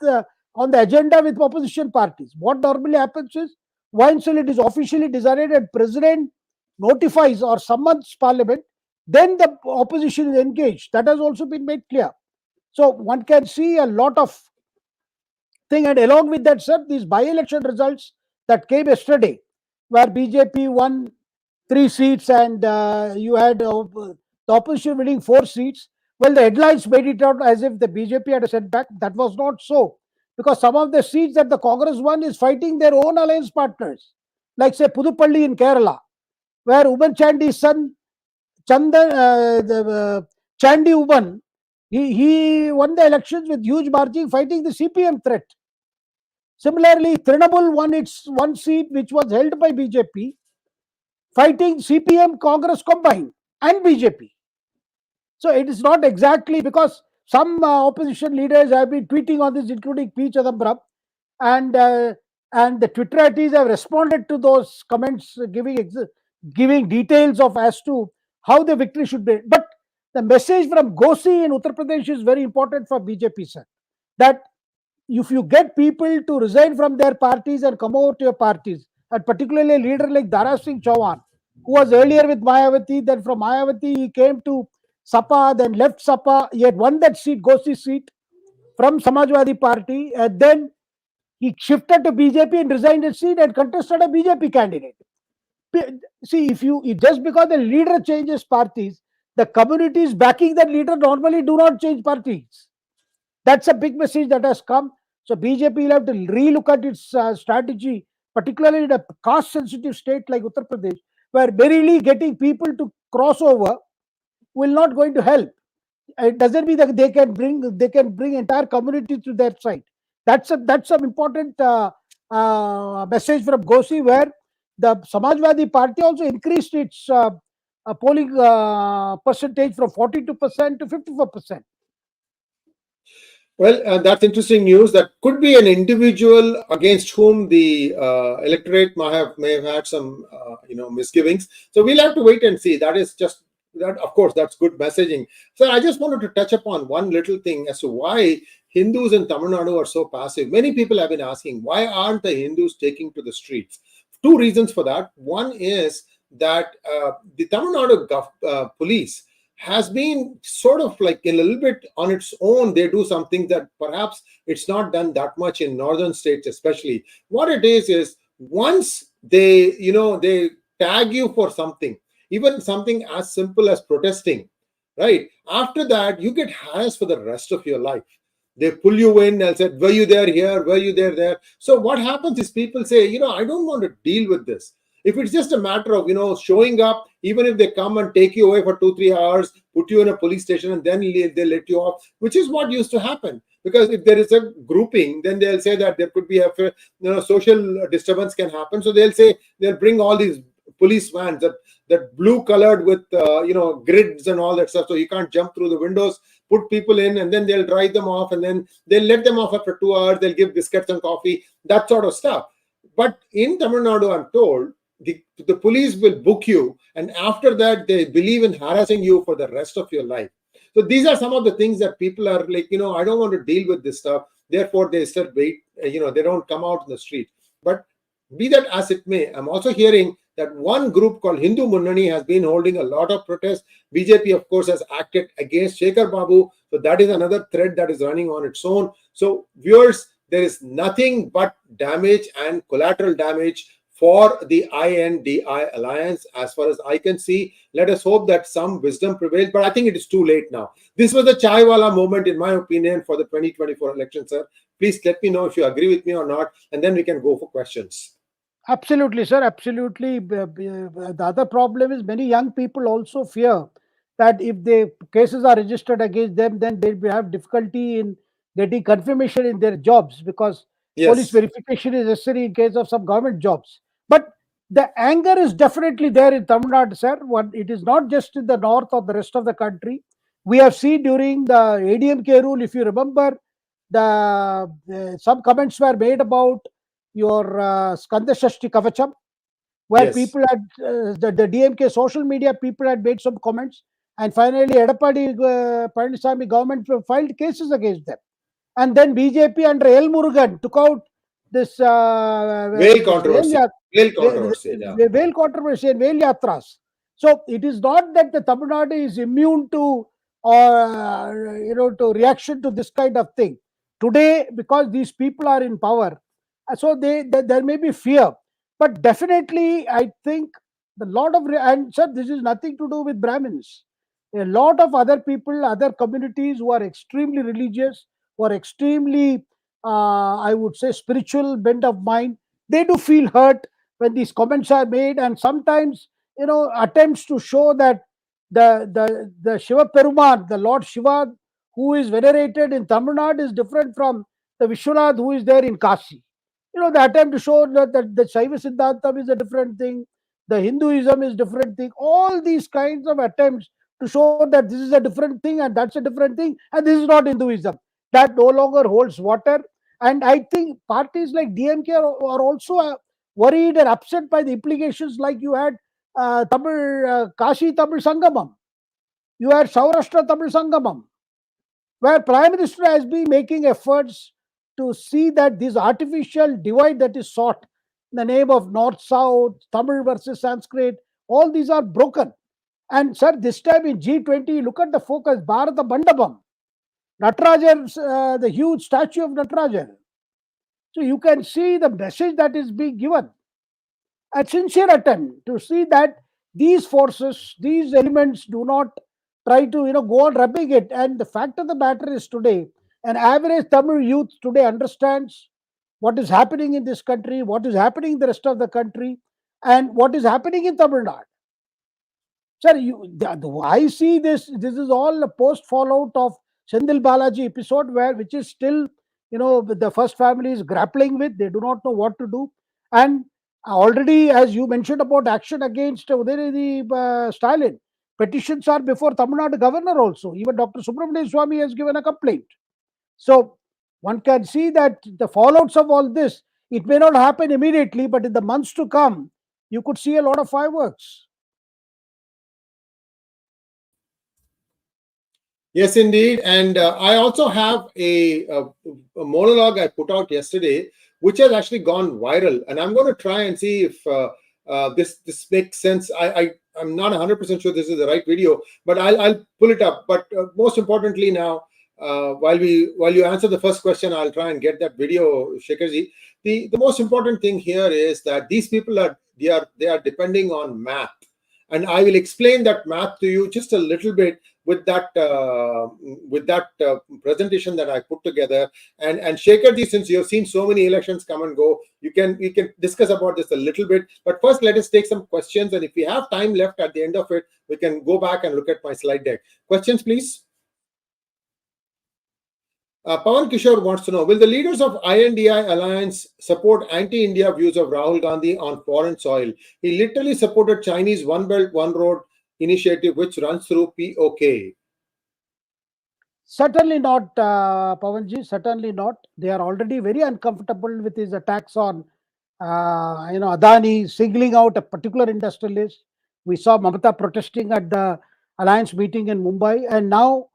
on the agenda with opposition parties. What normally happens is, once it is officially decided and president notifies or summons parliament, then the opposition is engaged. That has also been made clear. So one can see a lot of thing. And along with that, sir, these by-election results that came yesterday, where BJP won 3 seats and you had the opposition winning 4 seats. Well, the headlines made it out as if the BJP had a setback. That was not so, because some of the seats that the Congress won is fighting their own alliance partners, like say Pudupalli in Kerala, where Uban Chandy's son Chandan, Chandy Uban, he won the elections with huge margin, fighting the CPM threat. Similarly, Trinamool won its one seat, which was held by BJP, fighting CPM, Congress combined, and BJP. So it is not exactly, because some opposition leaders have been tweeting on this, including P. Chidambaram, and the Twitterites have responded to those comments, giving details of as to how the victory should be. But the message from Gosi in Uttar Pradesh is very important for BJP, sir. That if you get people to resign from their parties and come over to your parties, and particularly a leader like Dara Singh Chauhan, who was earlier with Mayawati, then from Mayawati he came to Sapa, then left Sapa, he had won that seat, Gosi seat, from Samajwadi Party, and then he shifted to BJP and resigned his seat and contested a BJP candidate. See, if just because the leader changes parties, the communities backing that leader normally do not change parties. That's a big message that has come. So BJP will have to relook at its strategy, particularly in a caste-sensitive state like Uttar Pradesh, where merely getting people to cross over will not going to help. It doesn't mean that they can bring entire community to their side. That's an important message from Gosi, where the Samajwadi Party also increased its polling percentage from 42% to 54%. Well, that's interesting news. That could be an individual against whom the electorate may have had some, misgivings. So we'll have to wait and see. That is just that. Of course, that's good messaging. So I just wanted to touch upon one little thing as to why Hindus in Tamil Nadu are so passive. Many people have been asking, why aren't the Hindus taking to the streets? Two reasons for that. One is that the Tamil Nadu police has been sort of like a little bit on its own. They do something that perhaps it's not done that much in northern states, especially. What it is once they tag you for something, even something as simple as protesting, right? After that, you get harassed for the rest of your life. They pull you in and said, were you there here? Were you there? So what happens is people say, I don't want to deal with this. If it's just a matter of, showing up, even if they come and take you away for 2-3 hours, put you in a police station and then they let you off, which is what used to happen. Because if there is a grouping, then they'll say that there could be a social disturbance can happen. So they'll bring all these police vans that blue colored with grids and all that stuff, so you can't jump through the windows, put people in, and then they'll drive them off, and then they'll let them off after 2 hours. They'll give biscuits and coffee, that sort of stuff. But in Tamil Nadu, I'm told the police will book you, and after that they believe in harassing you for the rest of your life. So these are some of the things that people are like, I don't want to deal with this stuff, therefore they still wait, they don't come out in the street. But be that as it may, I'm also hearing that one group called Hindu Munnani has been holding a lot of protests. BJP, of course, has acted against Shekhar Babu. So that is another thread that is running on its own. So viewers, there is nothing but damage and collateral damage for the INDI alliance as far as I can see. Let us hope that some wisdom prevails, but I think it is too late now. This was the Chaiwala moment, in my opinion, for the 2024 election, sir. Please let me know if you agree with me or not, and then we can go for questions. Absolutely, sir. Absolutely. The other problem is many young people also fear that if the cases are registered against them, then they will have difficulty in getting confirmation in their jobs, because police Yes. verification is necessary in case of some government jobs. But the anger is definitely there in Tamil Nadu, sir. It is not just in the north or the rest of the country. We have seen during the ADMK rule, if you remember, some comments were made about your 𝗠liche 𝗲𝙗𝘗, where Yes. people had the DMK social media people had made some comments, and finally 𝗏𝑒𝑑𝑎𝑑𝑖 Palaniswamy government filed cases against them, and then BJP under L Murugan took out this Whale controversy. Whale controversy. Yeah. Whale controversy and whale yatras. So it is not that the Tamil Nadu is immune to to reaction to this kind of thing. Today, because these people are in power, so there may be fear, but definitely I think the lot of and sir, this is nothing to do with Brahmins. A lot of other people, other communities who are extremely religious, who are extremely I would say spiritual bent of mind, they do feel hurt when these comments are made, and sometimes attempts to show that the Shiva Peruman, the Lord Shiva, who is venerated in Tamil Nadu, is different from the Vishwanath who is there in Kashi. The attempt to show that the Shaiva Siddhantam is a different thing, the Hinduism is different thing. All these kinds of attempts to show that this is a different thing and that's a different thing, and this is not Hinduism, that no longer holds water. And I think parties like DMK are also worried and upset by the implications. Like you had Kashi Tamil Sangamam, you had Saurashtra Tamil Sangamam, where Prime Minister has been making efforts to see that this artificial divide that is sought in the name of North-South, Tamil versus Sanskrit, all these are broken. And sir, this time in G20, look at the focus, Bharata Mandapam, Nataraja, the huge statue of Nataraja. So you can see the message that is being given. A sincere attempt to see that these forces, these elements do not try to go on rubbing it. And the fact of the matter is today, An average Tamil youth today understands what is happening in this country, what is happening in the rest of the country, and what is happening in Tamil Nadu. Sir, I see this. This is all a post fallout of Sendil Balaji episode, which is still, the first family is grappling with. They do not know what to do, and already, as you mentioned about action against Udhayanidhi Stalin, petitions are before Tamil Nadu governor also. Even Dr. Subramanian Swamy has given a complaint. So one can see that the fallouts of all this, it may not happen immediately, but in the months to come, you could see a lot of fireworks. Yes, indeed. And I also have a monologue I put out yesterday, which has actually gone viral. And I'm going to try and see if this makes sense. I'm not 100% sure this is the right video, but I'll pull it up. But most importantly now, while you answer the first question, I'll try and get that video, Shekharji. The most important thing here is that these people are depending on math. And I will explain that math to you just a little bit with that presentation that I put together. And Shekharji, since you have seen so many elections come and go, we can discuss about this a little bit. But first, let us take some questions. And if we have time left at the end of it, we can go back and look at my slide deck. Questions, please. Pawan Kishore wants to know, will the leaders of INDI alliance support anti-India views of Rahul Gandhi on foreign soil? He literally supported Chinese One Belt, One Road initiative, which runs through POK. Certainly not, Pawanji, certainly not. They are already very uncomfortable with his attacks on, Adani, singling out a particular industrialist. We saw Mamata protesting at the alliance meeting in Mumbai, and now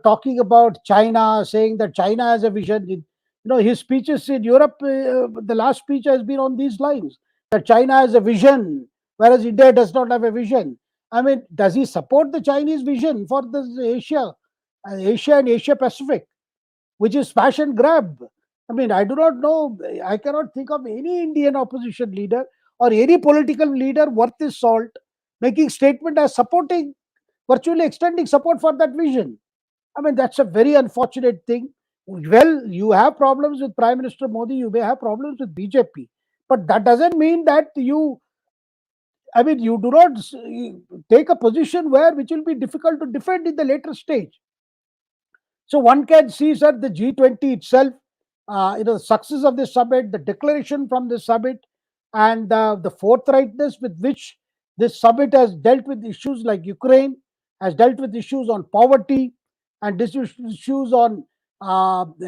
talking about China, saying that China has a vision. His speeches in Europe, the last speech has been on these lines, that China has a vision, whereas India does not have a vision. I mean, does he support the Chinese vision for this Asia and Asia Pacific, which is smash and grab? I mean, I do not know. I cannot think of any Indian opposition leader or any political leader worth his salt making statement as supporting, virtually extending support for that vision. I mean, that's a very unfortunate thing. Well, you have problems with Prime Minister Modi, you may have problems with BJP, but that doesn't mean that you do not take a position which will be difficult to defend in the later stage. So one can see, sir, the G20 itself, the success of this summit, the declaration from this summit, and the forthrightness with which this summit has dealt with issues like Ukraine, has dealt with issues on poverty, and issues on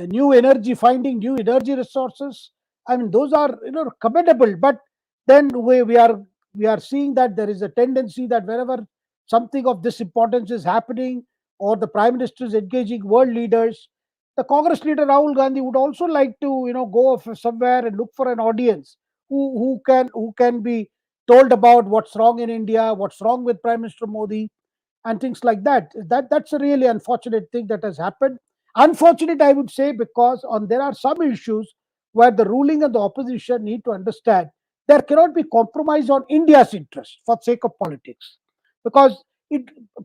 new energy, finding new energy resources. I mean, those are commendable. But then we are seeing that there is a tendency that wherever something of this importance is happening, or the Prime Minister is engaging world leaders, the Congress leader Rahul Gandhi would also like to go somewhere and look for an audience who can be told about what's wrong in India, what's wrong with Prime Minister Modi, and things like that. That's a really unfortunate thing that has happened. Unfortunate, I would say, because there are some issues where the ruling and the opposition need to understand there cannot be compromise on India's interest for sake of politics. Because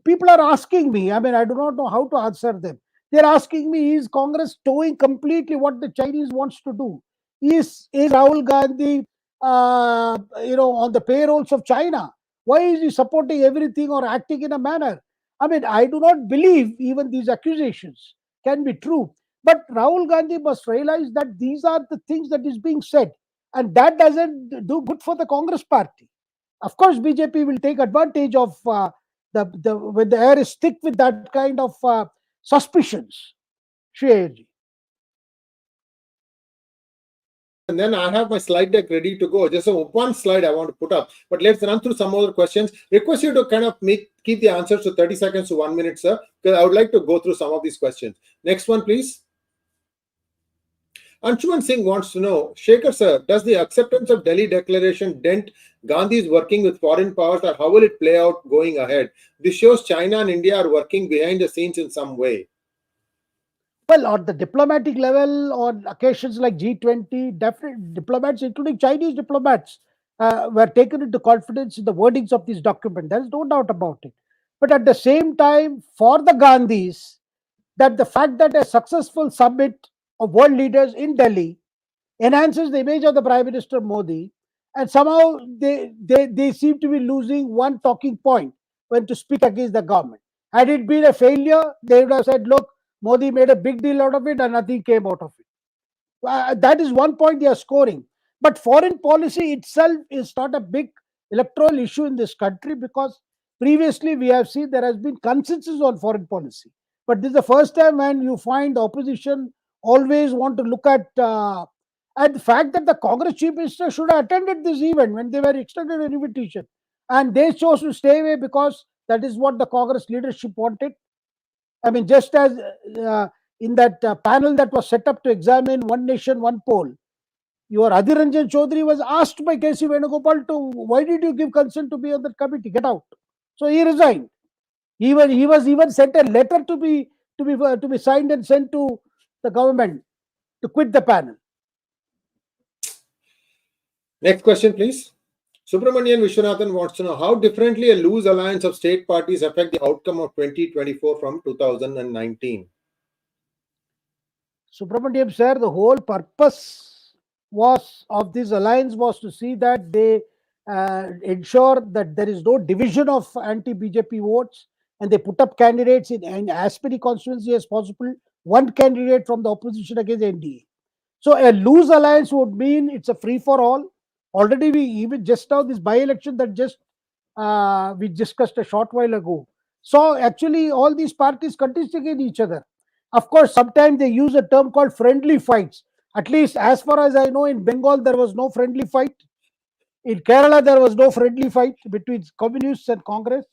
people are asking me, I mean, I do not know how to answer them. They're asking me, is Congress towing completely what the Chinese wants to do? Is Rahul Gandhi, on the payrolls of China? Why is he supporting everything or acting in a manner? I mean, I do not believe even these accusations can be true. But Rahul Gandhi must realize that these are the things that is being said, and that doesn't do good for the Congress party. Of course, BJP will take advantage of when the air is thick with that kind of suspicions. Sree Iyer ji. And then I have my slide deck ready to go. Just one slide I want to put up, but let's run through some other questions. Request you to kind of keep the answers to 30 seconds to 1 minute, sir, because I would like to go through some of these questions. Next one, please. Anshuman Singh wants to know, Shekhar sir, does the acceptance of Delhi Declaration dent Gandhi's working with foreign powers, or how will it play out going ahead? This shows China and India are working behind the scenes in some way. Well, on the diplomatic level, on occasions like G20, definitely diplomats, including Chinese diplomats, were taken into confidence in the wordings of this document. There is no doubt about it. But at the same time, for the Gandhis, that the fact that a successful summit of world leaders in Delhi enhances the image of the Prime Minister Modi, and somehow they seem to be losing one talking point when to speak against the government. Had it been a failure, they would have said, look, Modi made a big deal out of it and nothing came out of it. That is one point they are scoring. But foreign policy itself is not a big electoral issue in this country, because previously we have seen there has been consensus on foreign policy. But this is the first time when you find the opposition always want to look at and the fact that the Congress chief minister should have attended this event when they were extended an invitation, and they chose to stay away because that is what the Congress leadership wanted. I mean, just as in that panel that was set up to examine one nation, one poll, your Adhir Ranjan Chaudhary was asked by K.C. Venugopal to, why did you give consent to be on that committee? Get out. So he resigned. He was even sent a letter to be signed and sent to the government to quit the panel. Next question, please. Subramanian Vishwanathan wants to know how differently a loose alliance of state parties affect the outcome of 2024 from 2019. Subramanian sir, the whole purpose of this alliance was to see that they ensure that there is no division of anti-BJP votes, and they put up candidates in as many constituencies as possible, one candidate from the opposition against NDA. So a loose alliance would mean it's a free for all. Already we even just now this by-election that just we discussed a short while ago. So actually all these parties contest against each other. Of course, sometimes they use a term called friendly fights. At least as far as I know, in Bengal there was no friendly fight. In Kerala there was no friendly fight between communists and Congress,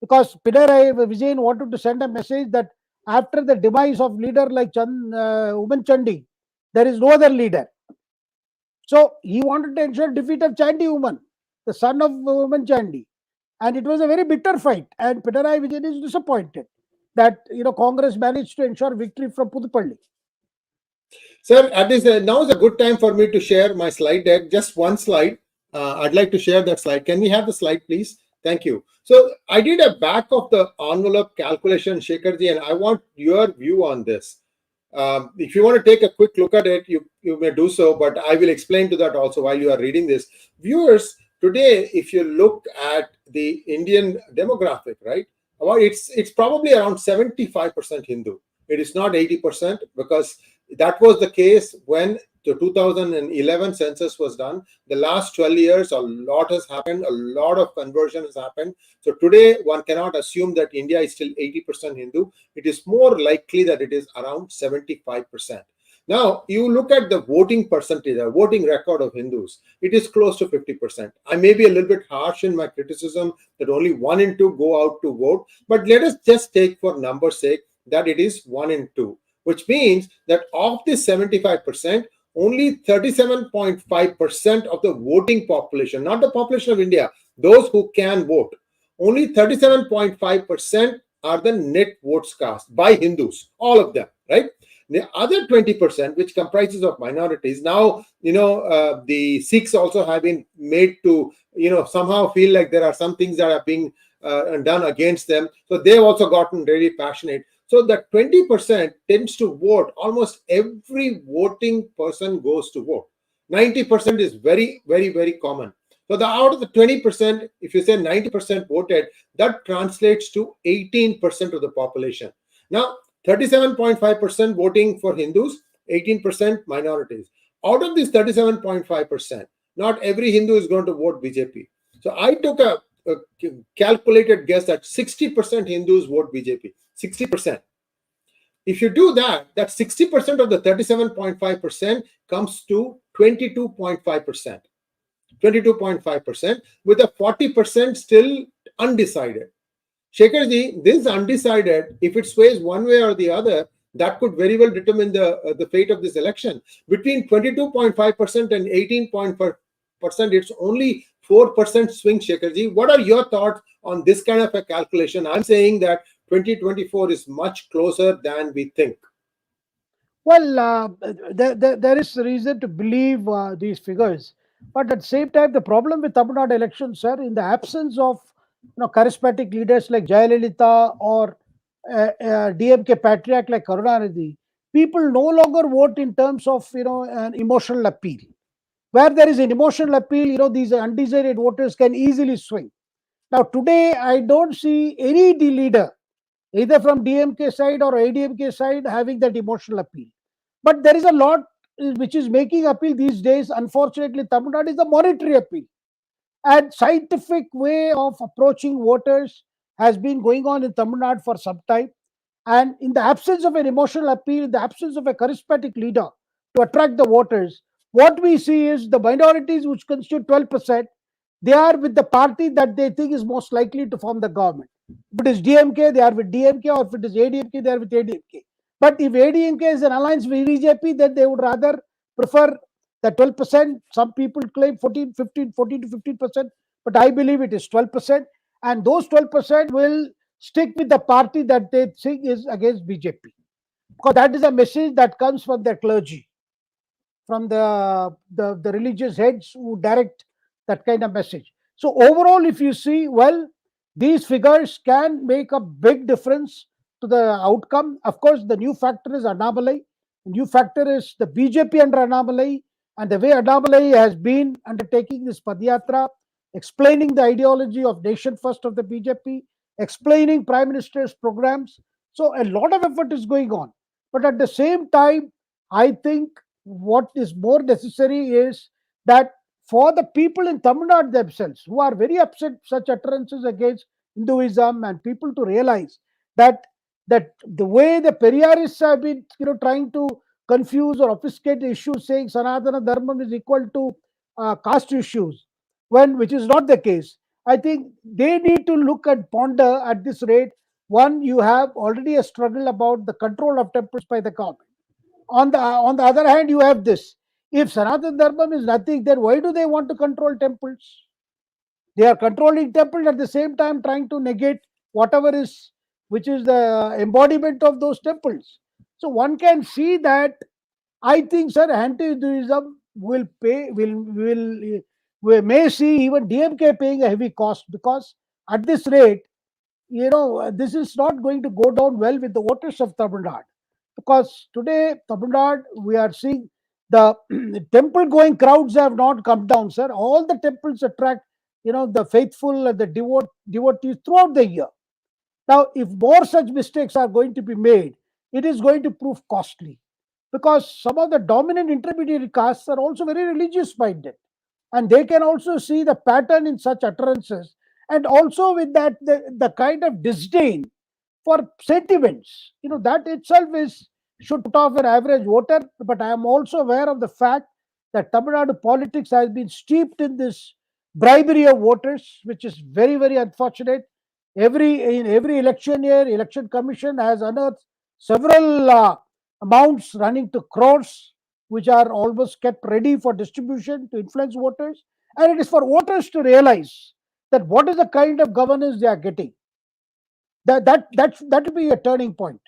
because Pinarayi Vijayan wanted to send a message that after the demise of leader like Uman Chandi, there is no other leader. So he wanted to ensure defeat of Chandi Uman, the son of Uman Chandi. And it was a very bitter fight. And Pinarayi Vijayan is disappointed that Congress managed to ensure victory from Puduppally. Sir, now is a good time for me to share my slide deck. Just one slide. I'd like to share that slide. Can we have the slide, please? Thank you. So I did a back of the envelope calculation, Shekharji, and I want your view on this. If you want to take a quick look at it, you may do so, but I will explain to that also while you are reading this. Viewers, today, if you look at the Indian demographic, right, well, it's probably around 75% Hindu. It is not 80%, because that was the case when the 2011 census was done. The last 12 years, a lot has happened. A lot of conversion has happened. So today, one cannot assume that India is still 80% Hindu. It is more likely that it is around 75%. Now, you look at the voting percentage, the voting record of Hindus, it is close to 50%. I may be a little bit harsh in my criticism that only 1 in 2 go out to vote, but let us just take for number's sake that it is 1 in 2, which means that of this 75%, only 37.5% of the voting population, not the population of India, those who can vote, only 37.5% are the net votes cast by Hindus, all of them, right? The other 20%, which comprises of minorities, now, the Sikhs also have been made to, somehow feel like there are some things that are being done against them. So they've also gotten really passionate. So the 20% tends to vote. Almost every voting person goes to vote. 90% is very, very, very common. So out of the 20%, if you say 90% voted, that translates to 18% of the population. Now, 37.5% voting for Hindus, 18% minorities. Out of this 37.5%, not every Hindu is going to vote BJP. So I took a calculated guess that 60% Hindus vote BJP. 60%. If you do that, that 60% of the 37.5% comes to 22.5%. 22.5%, with a 40% still undecided. Shekharji, this undecided, if it sways one way or the other, that could very well determine the fate of this election. Between 22.5% and 18.5%, it's only 4% swing, Shekharji. What are your thoughts on this kind of a calculation? I'm saying that 2024 is much closer than we think. Well, there is reason to believe these figures. But at the same time, the problem with Tamil Nadu elections, sir, in the absence of charismatic leaders like Jayalalitha or DMK patriarch like Karunanidhi, people no longer vote in terms of an emotional appeal. Where there is an emotional appeal, these undecided voters can easily swing. Now today, I don't see any leader, either from DMK side or ADMK side, having that emotional appeal. But there is a lot which is making appeal these days. Unfortunately, Tamil Nadu is the monetary appeal. And scientific way of approaching voters has been going on in Tamil Nadu for some time. And in the absence of an emotional appeal, in the absence of a charismatic leader to attract the voters, what we see is the minorities, which constitute 12%, they are with the party that they think is most likely to form the government. If it is DMK, they are with DMK, or if it is ADMK, they are with ADMK. But if ADMK is an alliance with BJP, then they would rather prefer the 12%. Some people claim 14 to 15%, but I believe it is 12%. And those 12% will stick with the party that they think is against BJP, because that is a message that comes from their clergy, from the religious heads who direct that kind of message. So overall, if you see, well, these figures can make a big difference to the outcome. Of course, the new factor is Annamalai. The new factor is the BJP under Annamalai, and the way Annamalai has been undertaking this Padayatra, explaining the ideology of nation first of the BJP, explaining Prime Minister's programs. So a lot of effort is going on. But at the same time, I think what is more necessary is that for the people in Tamil Nadu themselves, who are very upset such utterances against Hinduism, and people to realize that the way the Periyarists have been trying to confuse or obfuscate the issues, saying Sanathan Dharma is equal to caste issues, which is not the case. I think they need to look and ponder at this rate. One, you have already a struggle about the control of temples by the government. On the other hand, you have this. If Sanatana Dharma is nothing, then why do they want to control temples? They are controlling temples, at the same time trying to negate whatever is, which is the embodiment of those temples. So one can see that, I think, sir, anti-Hinduism will pay, we may see even DMK paying a heavy cost, because at this rate, this is not going to go down well with the voters of Tamil Nadu. Because today, Tamil Nadu, we are seeing the temple going crowds have not come down, sir. All the temples attract, the faithful and the devotees throughout the year. Now, if more such mistakes are going to be made, it is going to prove costly, because some of the dominant intermediary castes are also very religious minded, and they can also see the pattern in such utterances, and also with that the kind of disdain for sentiments, that itself should put off an average voter. But I am also aware of the fact that Tamil Nadu politics has been steeped in this bribery of voters, which is very, very unfortunate. In every election year, election commission has unearthed several amounts running to crores, which are almost kept ready for distribution to influence voters. And it is for voters to realize that what is the kind of governance they are getting. That will be a turning point.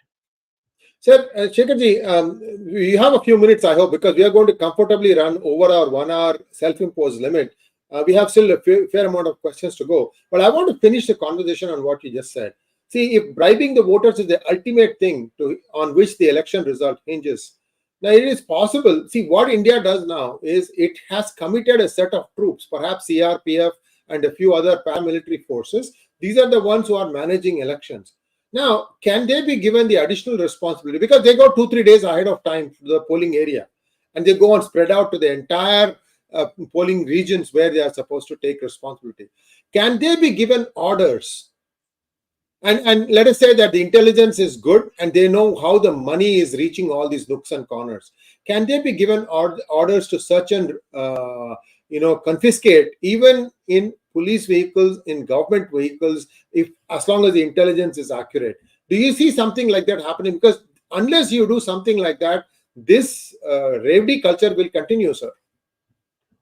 Sir, Shekharji, we have a few minutes, I hope, because we are going to comfortably run over our 1 hour self-imposed limit. We have still a fair amount of questions to go, but I want to finish the conversation on what you just said. See, if bribing the voters is the ultimate thing on which the election result hinges, now it is possible. See, what India does now is it has committed a set of troops, perhaps CRPF and a few other paramilitary forces. These are the ones who are managing elections. Now, can they be given the additional responsibility? Because they go 2-3 days ahead of time to the polling area, and they go and spread out to the entire polling regions where they are supposed to take responsibility. Can they be given orders? And let us say that the intelligence is good and they know how the money is reaching all these nooks and corners. Can they be given orders to search and confiscate even in police vehicles, in government vehicles, as long as the intelligence is accurate? Do you see something like that happening? Because unless you do something like that, this revdi culture will continue, sir.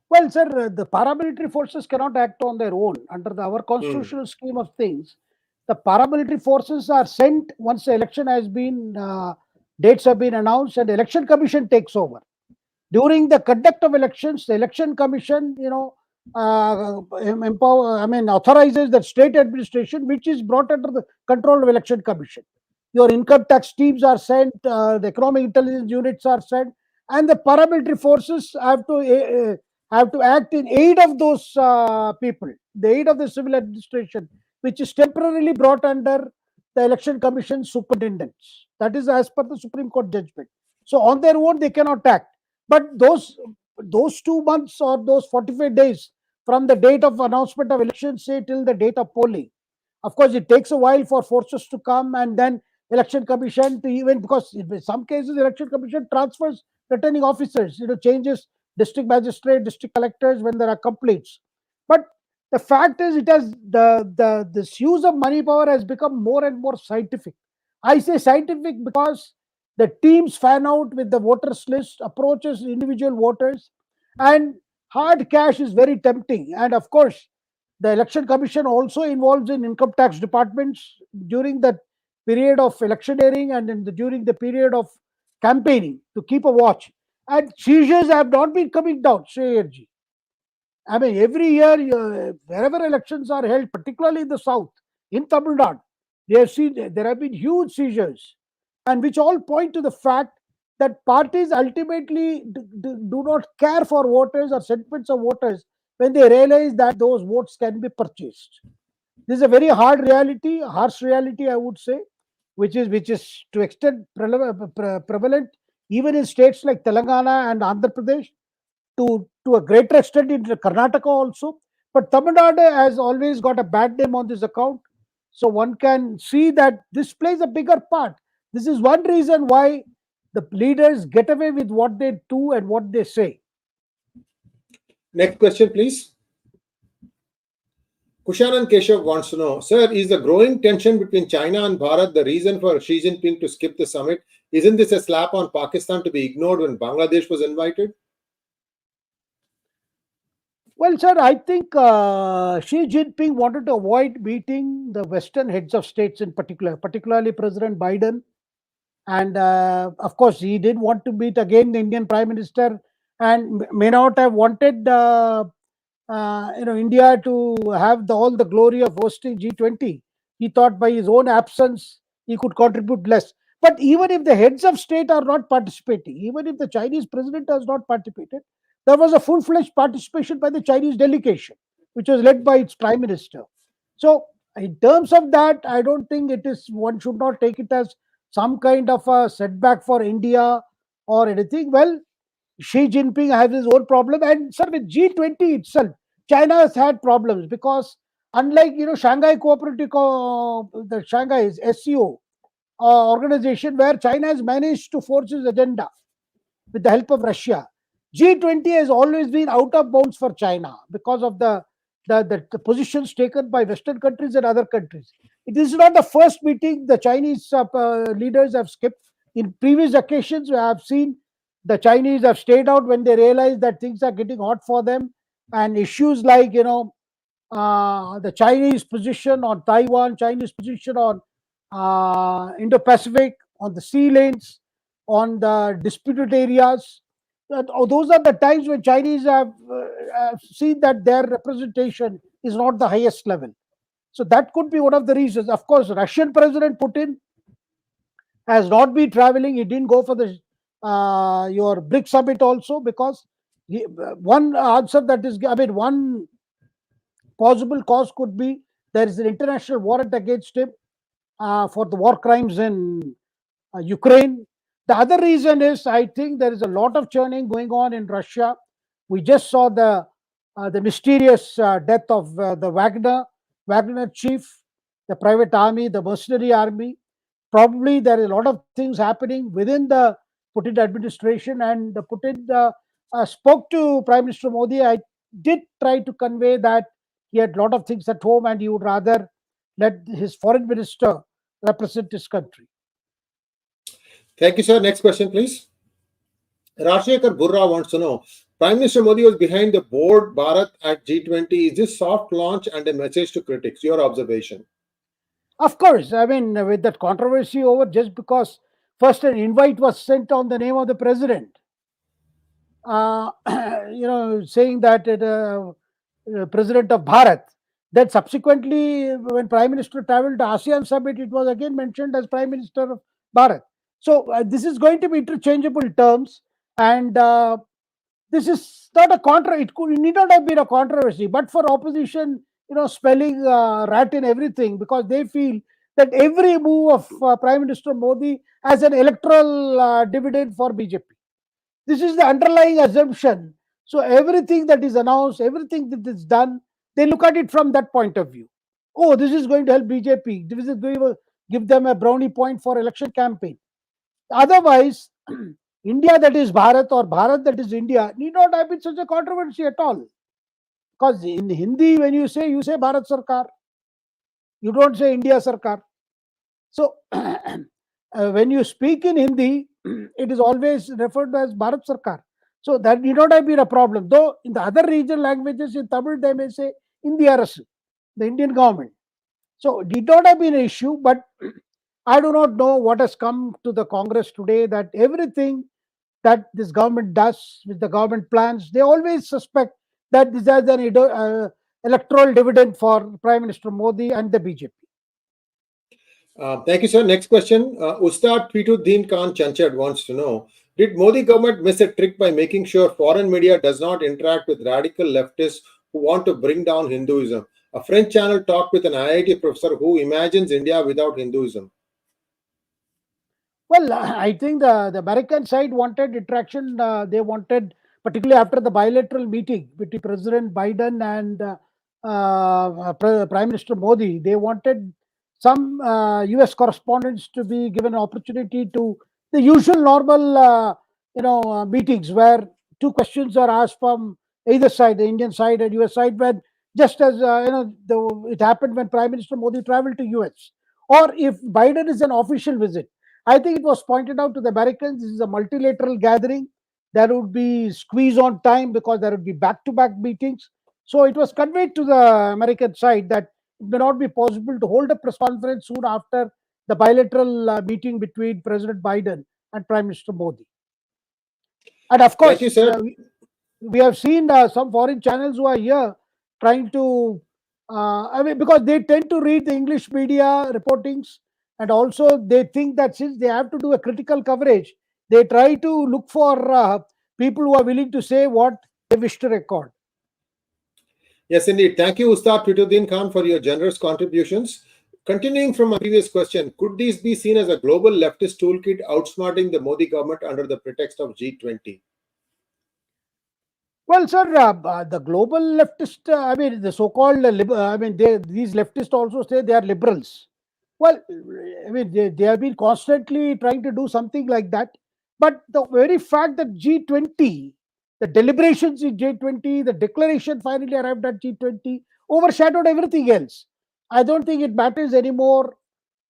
Well, sir, the paramilitary forces cannot act on their own. Under our constitutional scheme of things, the paramilitary forces are sent once the election has been, dates have been announced, and the election commission takes over. During the conduct of elections, the election commission, authorizes the state administration, which is brought under the control of election commission. your income tax teams are sent, the economic intelligence units are sent, and the paramilitary forces have to act in aid of those people, the aid of the civil administration, which is temporarily brought under the election commission superintendence. That is as per the Supreme Court judgment. So on their own they cannot act. But those 2 months or those 45 days from the date of announcement of election, say till the date of polling, of course it takes a while for forces to come, and then election commission to, even because in some cases election commission transfers returning officers, changes district magistrate, district collectors when there are complaints. But the fact is, it has this use of money power has become more and more scientific. I say scientific because the teams fan out with the voters list, approaches individual voters, and hard cash is very tempting. And of course, the election commission also involves in income tax departments during the period of electioneering and during the period of campaigning to keep a watch. And seizures have not been coming down, Sree Iyer ji. I mean, every year, wherever elections are held, particularly in the south, in Tamil Nadu, there have been huge seizures, and which all point to the fact that parties ultimately do not care for voters or sentiments of voters when they realize that those votes can be purchased. This is a very harsh reality, I would say, which is to extent prevalent even in states like Telangana and Andhra Pradesh, to a greater extent in Karnataka also. But Tamil Nadu has always got a bad name on this account. So one can see that this plays a bigger part. This is one reason why the leaders get away with what they do and what they say. Next question, please. Kushanan Keshav wants to know, sir, is the growing tension between China and Bharat the reason for Xi Jinping to skip the summit? Isn't this a slap on Pakistan to be ignored when Bangladesh was invited? Well, sir, I think Xi Jinping wanted to avoid meeting the Western heads of states in particular, particularly President Biden. And of course, he did want to meet again the Indian Prime Minister, and may not have wanted India to have all the glory of hosting G20. He thought by his own absence he could contribute less. But even if the heads of state are not participating, even if the Chinese president has not participated, there was a full-fledged participation by the Chinese delegation, which was led by its prime minister. So, in terms of that, I don't think one should not take it as some kind of a setback for India or anything. Well, Xi Jinping has his own problem, and sir, with G20 itself, China has had problems because unlike Shanghai the Shanghai SCO organization, where China has managed to force its agenda with the help of Russia, G20 has always been out of bounds for China because of the positions taken by Western countries and other countries. It is not the first meeting the Chinese leaders have skipped. In previous occasions, we have seen the Chinese have stayed out when they realize that things are getting hot for them, and issues like the Chinese position on Taiwan, Chinese position on Indo-Pacific, on the sea lanes, on the disputed areas. Those are the times when Chinese have seen that their representation is not the highest level. So that could be one of the reasons. Of course, Russian President Putin has not been traveling. He didn't go for the your BRICS summit also because one answer that is, one possible cause could be there is an international warrant against him for the war crimes in Ukraine. The other reason is, I think there is a lot of churning going on in Russia. We just saw the mysterious death of the Wagner chief, the private army, the mercenary army. Probably there are a lot of things happening within the Putin administration, and the Putin spoke to Prime Minister Modi. I did try to convey that he had a lot of things at home and he would rather let his foreign minister represent his country. Thank you, sir. Next question, please. Rajshekhar Burra wants to know, Prime Minister Modi was behind the board Bharat at G20. Is this soft launch and a message to critics? Your observation? Of course, with that controversy over just because first an invite was sent on the name of the president, saying that President of Bharat, Then subsequently, when Prime Minister traveled to ASEAN summit, it was again mentioned as Prime Minister of Bharat. So this is going to be interchangeable terms, and this is not a it need not have been a controversy, but for opposition, spelling rat in everything, because they feel that every move of Prime Minister Modi has an electoral dividend for BJP. This is the underlying assumption. So everything that is announced, everything that is done, they look at it from that point of view. Oh, this is going to help BJP. This is going to give them a brownie point for election campaign. Otherwise, India that is Bharat or Bharat that is India need not have been such a controversy at all. Because in Hindi, when you say Bharat Sarkar. You don't say India Sarkar. So when you speak in Hindi, it is always referred to as Bharat Sarkar. So that need not have been a problem. Though in the other regional languages, in Tamil, they may say India Arasu, the Indian government. So it did not have been an issue, but I do not know what has come to the Congress today, that everything that this government does with the government plans, they always suspect that this has an electoral dividend for Prime Minister Modi and the BJP. Thank you, sir. Next question. Ustad 𝗤𝙜 Khan Chanchad wants to know, did Modi government miss a trick by making sure foreign media does not interact with radical leftists who want to bring down Hinduism? A French channel talked with an IIT professor who imagines India without Hinduism. Well, I think the American side wanted interaction. They wanted, particularly after the bilateral meeting between President Biden and Prime Minister Modi, they wanted some US correspondents to be given an opportunity to the usual normal meetings where two questions are asked from either side, the Indian side and US side, when just as it happened when Prime Minister Modi traveled to US, or if Biden is an official visit. I think it was pointed out to the Americans, this is a multilateral gathering. There would be squeeze on time because there would be back-to-back meetings. So it was conveyed to the American side that it may not be possible to hold a press conference soon after the bilateral meeting between President Biden and Prime Minister Modi. And of course, Thank you, sir. We have seen some foreign channels who are here trying to, because they tend to read the English media reportings, and also they think that since they have to do a critical coverage, they try to look for people who are willing to say what they wish to record. Yes, indeed. Thank you, Ustad 𝗤𝙜 Khan, for your generous contributions. Continuing from my previous question, could these be seen as a global leftist toolkit outsmarting the Modi government under the pretext of G20? Well, sir, the global leftist, the so-called, these leftists also say they are liberals. Well, they have been constantly trying to do something like that. But the very fact that G20, the deliberations in G20, the declaration finally arrived at G20, overshadowed everything else. I don't think it matters anymore,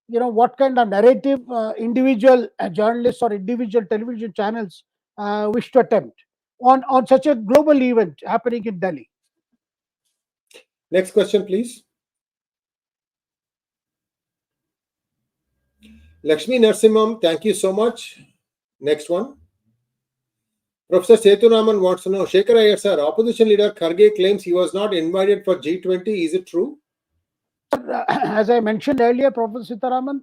what kind of narrative individual journalists or individual television channels wish to attempt on such a global event happening in Delhi. Next question, please. Lakshmi Narasimham, thank you so much. Next one. Professor Sethuraman wants to know, Shekhar Iyer, sir, opposition leader 𝗏𝗏𝗏 claims he was not invited for G20. Is it true? As I mentioned earlier, Professor Sethuraman,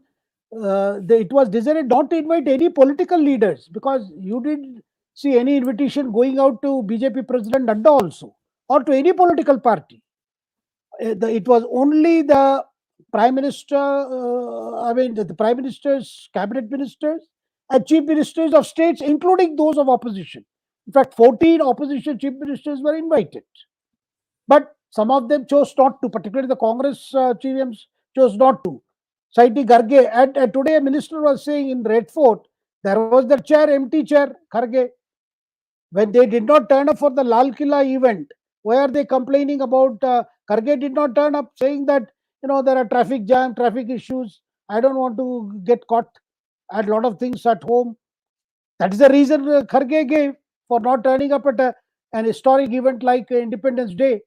it was decided not to invite any political leaders, because you didn't see any invitation going out to BJP President Nadda also, or to any political party. It was only the Prime Minister, the Prime Minister's cabinet ministers and chief ministers of states, including those of opposition. In fact, 14 opposition chief ministers were invited. But some of them chose not to, particularly the Congress chiefs chose not to. Citing Garge, and today a minister was saying in Red Fort, there was the chair, empty chair, Garge. When they did not turn up for the Lal Killa event, why are they complaining about Garge did not turn up, saying that there are traffic jam, traffic issues, I don't want to get caught, I had a lot of things at home. That is the reason Garge gave for not turning up at an historic event like Independence Day.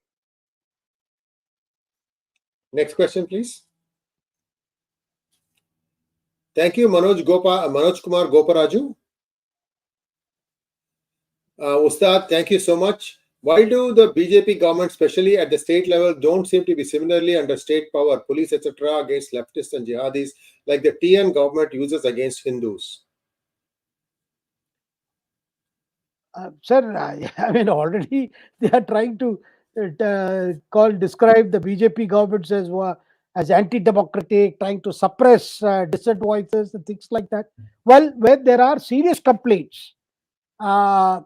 Next question, please. Thank you, Manoj Kumar Goparaju. Ustad, thank you so much. Why do the BJP government, especially at the state level, don't seem to be similarly under state power, police, etc., against leftists and jihadis like the TN government uses against Hindus? Sir, I mean, already they are trying to describe the BJP governments as anti-democratic, trying to suppress dissent voices and things like that. Well, where there are serious complaints uh,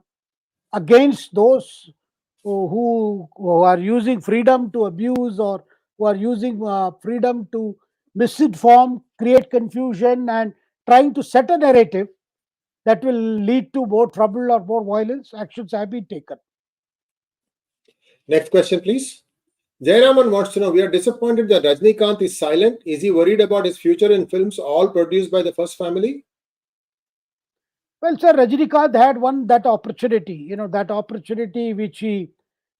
against those who are using freedom to abuse, or who are using freedom to misinform, create confusion, and trying to set a narrative that will lead to more trouble or more violence, actions have been taken. Next question, please. Jayaraman wants to know, we are disappointed that Rajinikanth is silent. Is he worried about his future in films all produced by the first family? Well, sir, Rajinikanth had that opportunity, that opportunity which he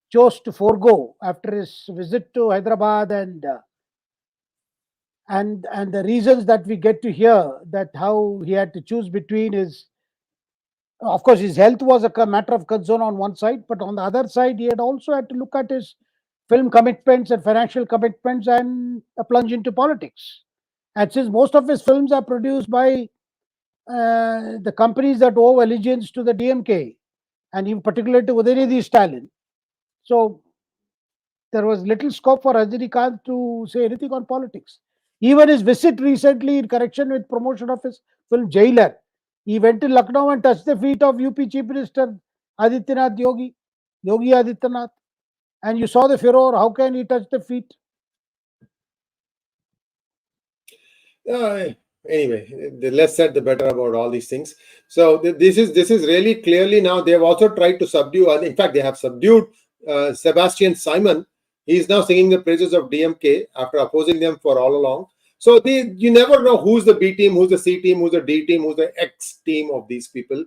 chose to forego after his visit to Hyderabad, and the reasons that we get to hear, that how he had to choose between of course, his health was a matter of concern on one side, but on the other side, he had also had to look at his film commitments and financial commitments and a plunge into politics. And since most of his films are produced by the companies that owe allegiance to the DMK, and in particular to Udhayanidhi Stalin, so there was little scope for Rajinikanth to say anything on politics. Even his visit recently, in connection with promotion of his film Jailer, he went to Lucknow and touched the feet of UP Chief Minister Yogi Adityanath. And you saw the furor. How can he touch the feet? Anyway, the less said, the better about all these things. So this is really clearly now they have also tried to subdue. In fact, they have subdued Sebastian Simon. He is now singing the praises of DMK after opposing them for all along. So you never know who's the B team, who's the C team, who's the D team, who's the X team of these people.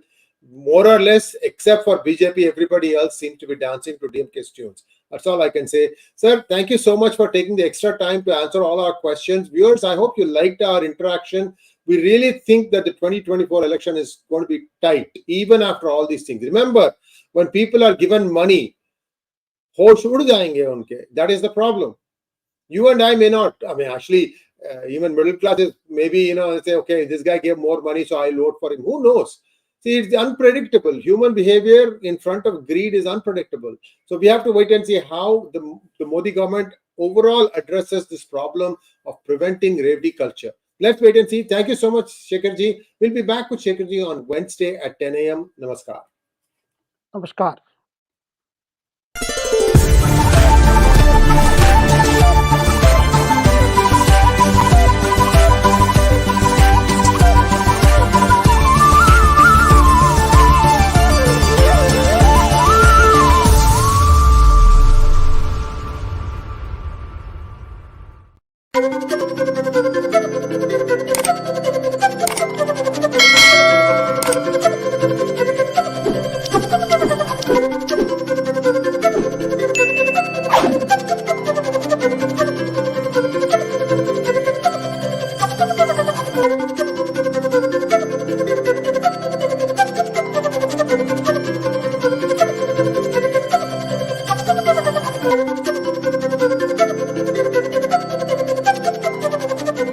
More or less, except for BJP, everybody else seems to be dancing to DMK's tunes. That's all I can say. Sir, thank you so much for taking the extra time to answer all our questions. Viewers, I hope you liked our interaction. We really think that the 2024 election is going to be tight, even after all these things. Remember, when people are given money, that is the problem. You and I may not. I mean, actually, even middle classes, maybe, say, okay, this guy gave more money, so I'll vote for him. Who knows? See, it's unpredictable. Human behavior in front of greed is unpredictable. So we have to wait and see how the Modi government overall addresses this problem of preventing revdi culture. Let's wait and see. Thank you so much, Shekhar ji. We'll be back with Shekhar ji on Wednesday at 10 a.m. Namaskar. Namaskar.